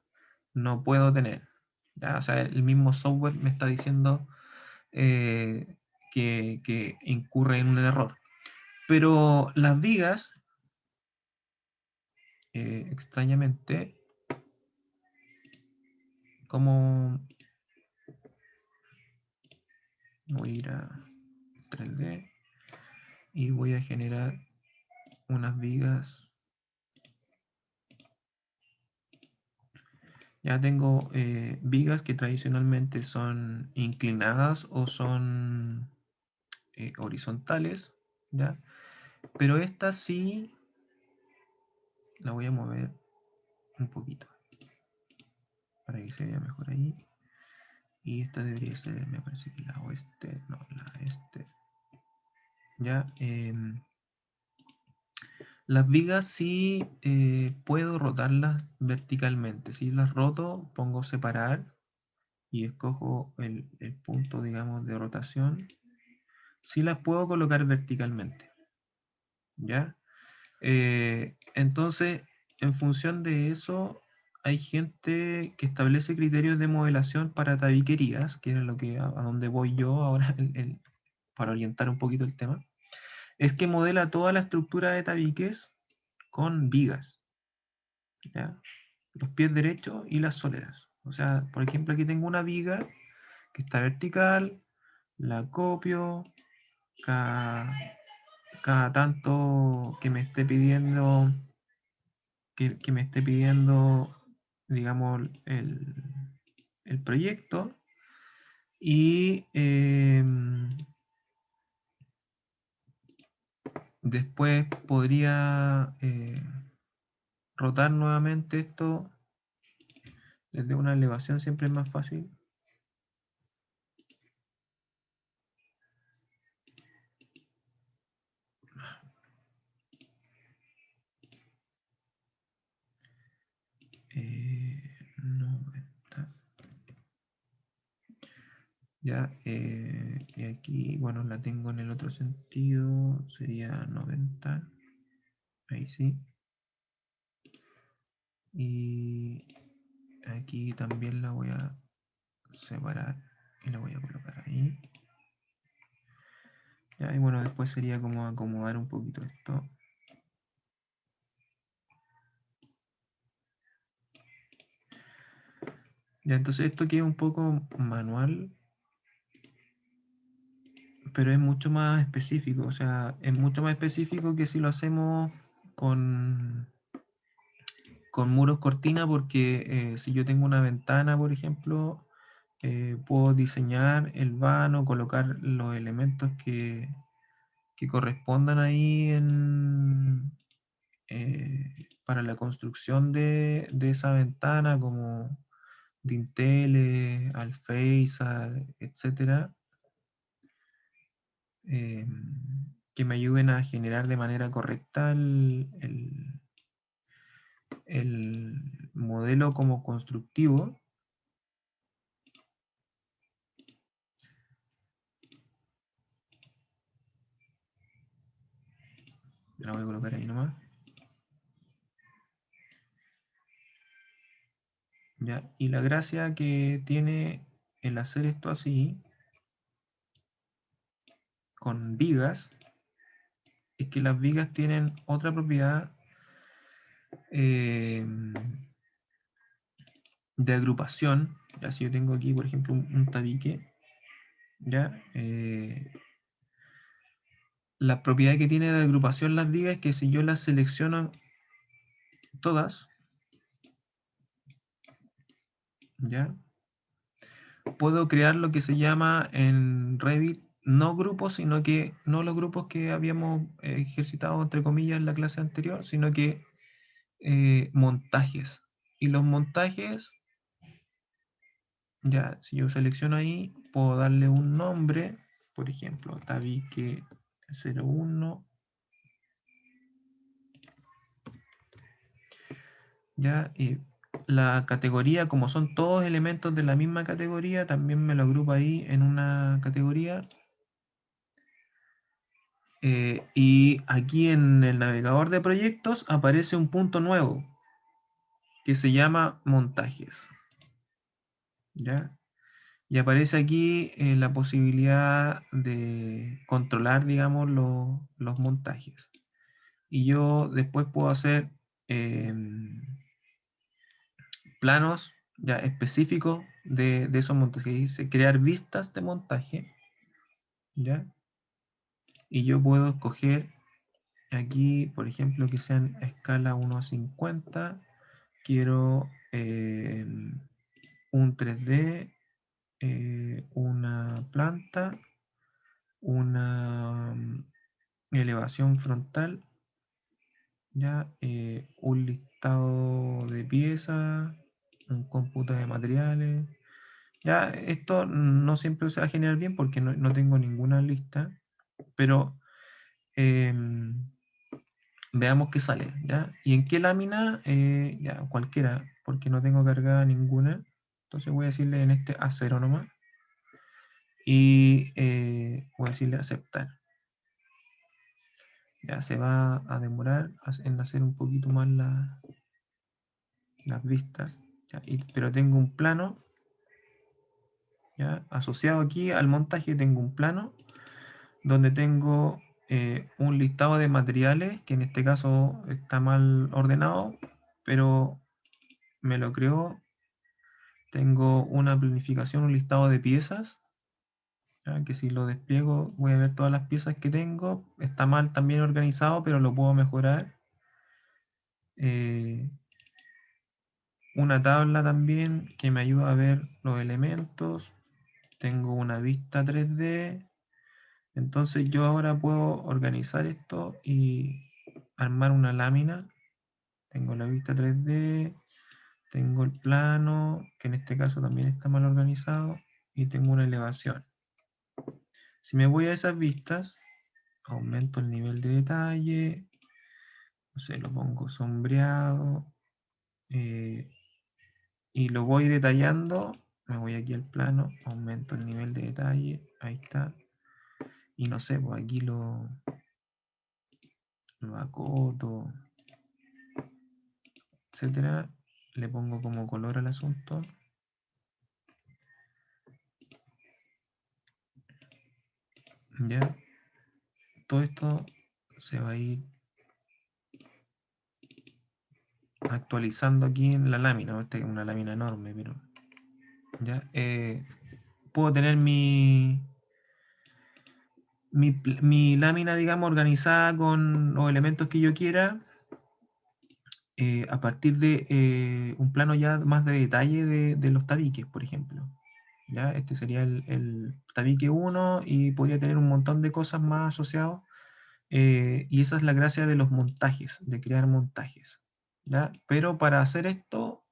no puedo tener, ¿ya? O sea, el mismo software me está diciendo que incurre en un error. Pero las vigas, extrañamente, como voy a ir a 3D y voy a generar unas vigas Ya tengo vigas que tradicionalmente son inclinadas o son horizontales, ¿ya? Pero esta sí la voy a mover un poquito para que se vea mejor ahí. Y esta debería ser, me parece que la oeste, no, la este. Ya, las vigas sí puedo rotarlas verticalmente. Si las roto, pongo separar y escojo el punto, digamos, de rotación. Sí las puedo colocar verticalmente. ¿Ya? Entonces, en función de eso, hay gente que establece criterios de modelación para tabiquerías, que era lo que a donde voy yo ahora para orientar un poquito el tema. Es que modela toda la estructura de tabiques con vigas, ¿ya? Los pies derechos y las soleras. O sea, por ejemplo, aquí tengo una viga que está vertical, la copio, cada, cada tanto que me esté pidiendo que me esté pidiendo, digamos, el proyecto y después podría rotar nuevamente esto desde una elevación, siempre es más fácil. Eh, 90. Ya, y aquí, bueno, la tengo en el otro sentido, sería 90. Ahí sí. Y aquí también la voy a separar y la voy a colocar ahí. Ya, y bueno, después sería como acomodar un poquito esto. Ya, entonces esto queda un poco manual, pero es mucho más específico. O sea, es mucho más específico que si lo hacemos con, con muros cortina, porque si yo tengo una ventana, por ejemplo, puedo diseñar el vano, colocar los elementos que correspondan ahí para la construcción de esa ventana, como dinteles, alféizar, etcétera, eh, que me ayuden a generar de manera correcta el modelo como constructivo. La voy a colocar ahí nomás. ¿Ya? Y la gracia que tiene el hacer esto así, con vigas, es que las vigas tienen otra propiedad eh, de agrupación. Ya, si yo tengo aquí, por ejemplo, un tabique, ¿ya? La propiedad que tiene de agrupación las vigas es que si yo las selecciono todas, ¿ya? Puedo crear lo que se llama en Revit no grupos, sino que no los grupos que habíamos ejercitado entre comillas en la clase anterior, sino que montajes. Y los montajes, ya, si yo selecciono ahí, puedo darle un nombre, por ejemplo, tabique 01, ya, y la categoría, como son todos elementos de la misma categoría, también me lo agrupa ahí en una categoría. Y aquí en el navegador de proyectos aparece un punto nuevo que se llama montajes. ¿Ya? Y aparece aquí la posibilidad de controlar, digamos, los montajes. Y yo después puedo hacer planos ya específicos de esos montajes. Dice crear vistas de montaje. ¿Ya? Y yo puedo escoger aquí, por ejemplo, que sean a escala 1:50. Quiero un 3D, una planta, una elevación frontal, ya, un listado de piezas, un cómputo de materiales. Ya, esto no siempre se va a generar bien porque no tengo ninguna lista, pero veamos qué sale, ¿ya? ¿Y en qué lámina? Ya, cualquiera, porque no tengo cargada ninguna. Entonces voy a decirle en este A0 nomás. Y voy a decirle aceptar. Ya se va a demorar en hacer un poquito más las vistas. ¿Ya? Pero tengo un plano, ¿ya? Asociado aquí al montaje tengo un plano donde tengo un listado de materiales, que en este caso está mal ordenado, pero me lo creó. Tengo una planificación, un listado de piezas, ¿ya? Que si lo despliego voy a ver todas las piezas que tengo. Está mal también organizado, pero lo puedo mejorar. Eh, una tabla también que me ayuda a ver los elementos. Tengo una vista 3D. Entonces yo ahora puedo organizar esto y armar una lámina. Tengo la vista 3D, tengo el plano, que en este caso también está mal organizado, y tengo una elevación. Si me voy a esas vistas, aumento el nivel de detalle, no sé, lo pongo sombreado, y lo voy detallando. Me voy aquí al plano, aumento el nivel de detalle, ahí está. Y no sé, pues aquí lo acoto, etcétera. Le pongo como color al asunto. Ya, todo esto se va a ir actualizando aquí en la lámina. Esta es una lámina enorme, pero ya puedo tener mi lámina, digamos, organizada con los elementos que yo quiera, a partir de un plano ya más de detalle de los tabiques, por ejemplo. ¿Ya? Este sería el tabique 1 y podría tener un montón de cosas más asociadas. Y esa es la gracia de los montajes, de crear montajes. ¿Ya? Pero para hacer esto,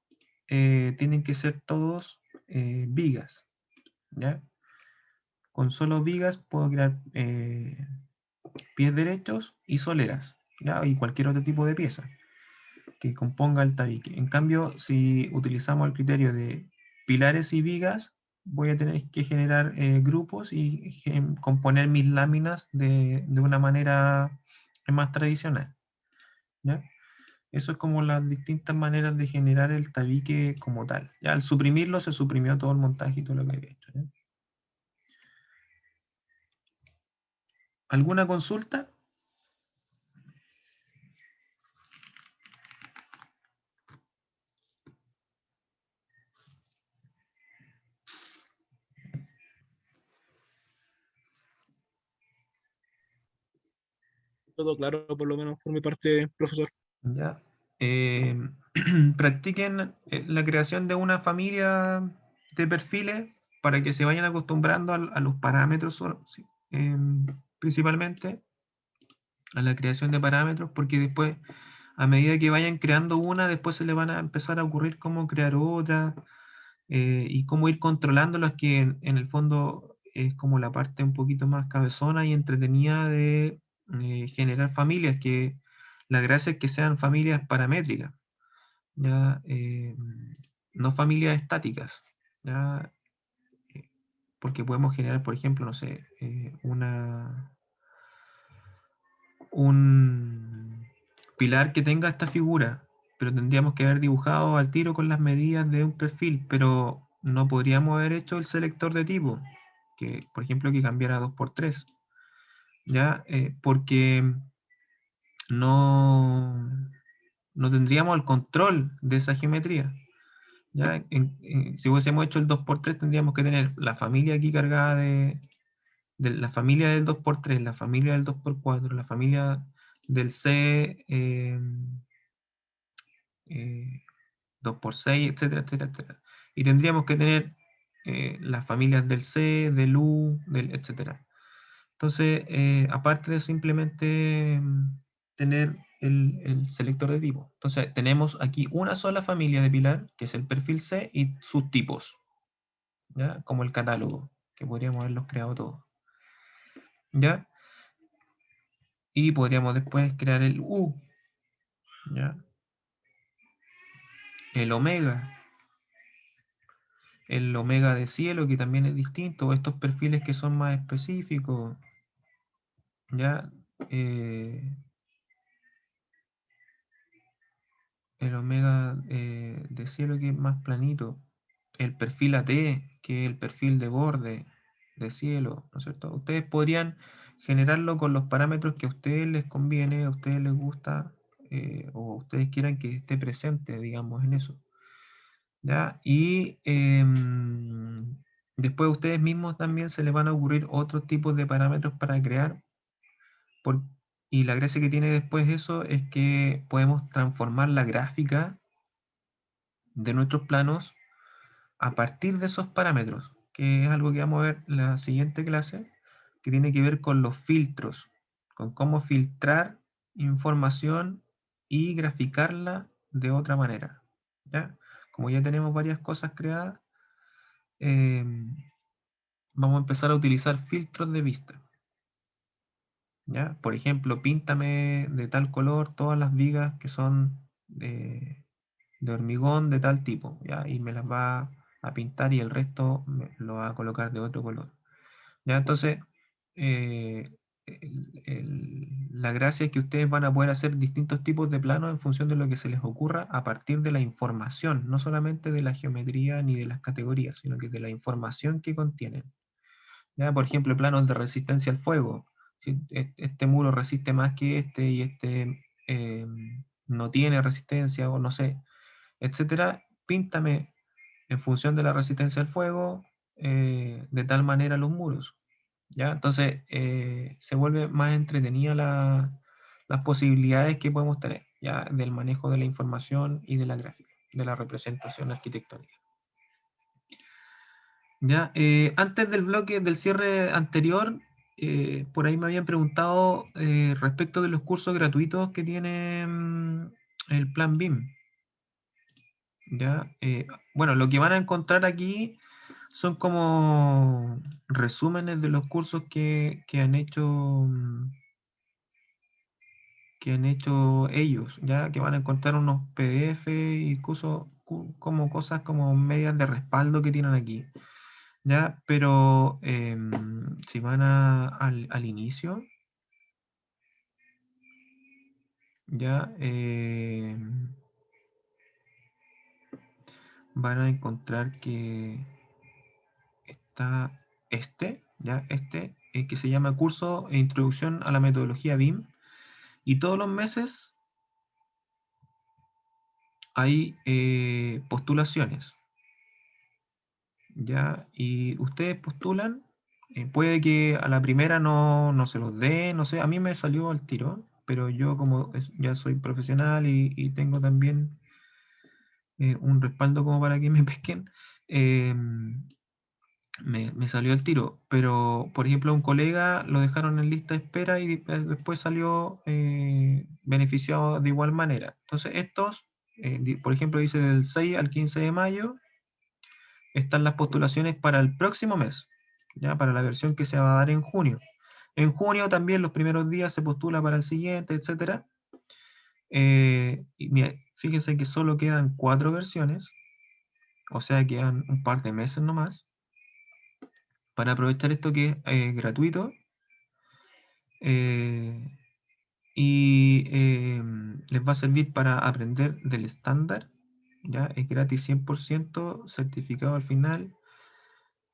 tienen que ser todos vigas. ¿Ya? Con solo vigas puedo crear pies derechos y soleras, ¿ya? Y cualquier otro tipo de pieza que componga el tabique. En cambio, si utilizamos el criterio de pilares y vigas, voy a tener que generar grupos y componer mis láminas de una manera más tradicional, ¿ya? Eso es como las distintas maneras de generar el tabique como tal. Ya al suprimirlo se suprimió todo el montaje y todo lo que había hecho, ¿ya? ¿Alguna consulta? Todo claro, por lo menos por mi parte, profesor. Ya. Eh, practiquen la creación de una familia de perfiles para que se vayan acostumbrando a los parámetros, sí, principalmente a la creación de parámetros, porque después, a medida que vayan creando una, después se les van a empezar a ocurrir cómo crear otra, y cómo ir controlándolas, que en el fondo es como la parte un poquito más cabezona y entretenida de generar familias, que la gracia es que sean familias paramétricas, ¿ya? No familias estáticas, ¿ya? Eh, Porque podemos generar, por ejemplo, no sé, un pilar que tenga esta figura, pero tendríamos que haber dibujado al tiro con las medidas de un perfil, pero no podríamos haber hecho el selector de tipo, que por ejemplo que cambiara 2x3, ¿ya? Porque no, no tendríamos el control de esa geometría. ¿Ya? Si hubiésemos hecho el 2x3 tendríamos que tener la familia aquí cargada de la familia del 2x3, la familia del 2x4, la familia del C, 2 por 6, etcétera, etcétera, etcétera. Y tendríamos que tener las familias del C, del U, del etcétera. Entonces, aparte de simplemente tener el selector de tipo. Entonces, tenemos aquí una sola familia de pilar, que es el perfil C y sus tipos, ¿ya? Como el catálogo, que podríamos haberlos creado todos, ¿ya? Y podríamos después crear el U, ¿ya? El omega de cielo, que también es distinto, estos perfiles que son más específicos, ¿ya? El omega de cielo, que es más planito, el perfil AT, que es el perfil de borde de cielo, ¿no es cierto? Ustedes podrían generarlo con los parámetros que a ustedes les conviene, a ustedes les gusta, o ustedes quieran que esté presente, digamos, en eso, ¿ya? Y después a ustedes mismos también se les van a ocurrir otros tipos de parámetros para crear, por- y la gracia que tiene después eso es que podemos transformar la gráfica de nuestros planos a partir de esos parámetros, que es algo que vamos a ver en la siguiente clase, que tiene que ver con los filtros, con cómo filtrar información y graficarla de otra manera, ¿ya? Como ya tenemos varias cosas creadas, eh, vamos a empezar a utilizar filtros de vista, ¿ya? Por ejemplo, píntame de tal color todas las vigas que son de hormigón de tal tipo, ¿ya? Y me las va a pintar y el resto me lo va a colocar de otro color, ¿ya? Entonces, eh, la gracia es que ustedes van a poder hacer distintos tipos de planos en función de lo que se les ocurra a partir de la información, no solamente de la geometría ni de las categorías, sino que de la información que contienen. ¿Ya? Por ejemplo, planos de resistencia al fuego. Si este muro resiste más que este y este no tiene resistencia o no sé, etcétera, píntame en función de la resistencia al fuego de tal manera los muros. ¿Ya? Entonces se vuelve más entretenida las posibilidades que podemos tener ya del manejo de la información y de la gráfica, de la representación arquitectónica. Ya, antes del bloque del cierre anterior, por ahí me habían preguntado respecto de los cursos gratuitos que tiene el plan BIM. Ya, bueno, lo que van a encontrar aquí son como resúmenes de los cursos que han hecho ellos, ya que van a encontrar unos PDF y cursos como cosas como medias de respaldo que tienen aquí. ¿Ya? Pero si van al inicio, ya van a encontrar que está que se llama Curso e Introducción a la Metodología BIM, y todos los meses hay postulaciones, ¿ya? Y ustedes postulan, puede que a la primera no se los dé, no sé, a mí me salió al tiro, pero yo como ya soy profesional y tengo también un respaldo como para que me pesquen, eh, me salió el tiro. Pero, por ejemplo, a un colega lo dejaron en lista de espera y después salió beneficiado de igual manera. Entonces, estos, por ejemplo, dice del 6 al 15 de mayo, están las postulaciones para el próximo mes, ya para la versión que se va a dar en junio. En junio también los primeros días se postula para el siguiente, etcétera. Y mira, fíjense que solo quedan 4 versiones, o sea, quedan un par de meses nomás para aprovechar esto que es gratuito eh, y les va a servir para aprender del estándar. Ya es gratis 100%, certificado al final,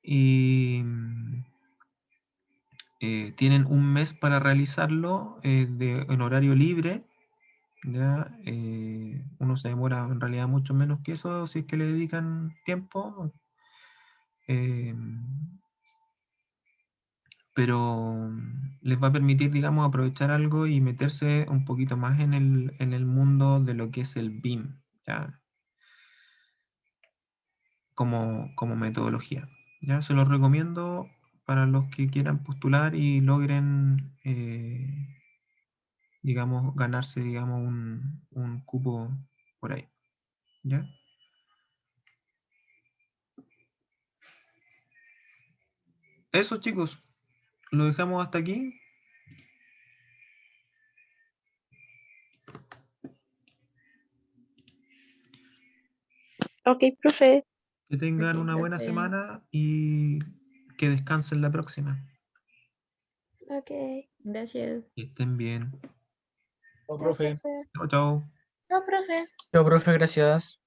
y tienen un mes para realizarlo en horario libre. Ya uno se demora en realidad mucho menos que eso si es que le dedican tiempo. eh, pero les va a permitir, digamos, aprovechar algo y meterse un poquito más en el mundo de lo que es el BIM, ¿ya? como metodología. ¿Ya? Se los recomiendo para los que quieran postular y logren, digamos, ganarse, digamos, un cupo por ahí. ¿Ya? Eso, chicos, lo dejamos hasta aquí. Ok, profe. Que tengan Ok, una buena profe. semana y que descansen la próxima. Ok. Gracias. Que estén bien. Chao, Chao, profe. profe. Chao, chao. No, profe. Yo, profe, gracias.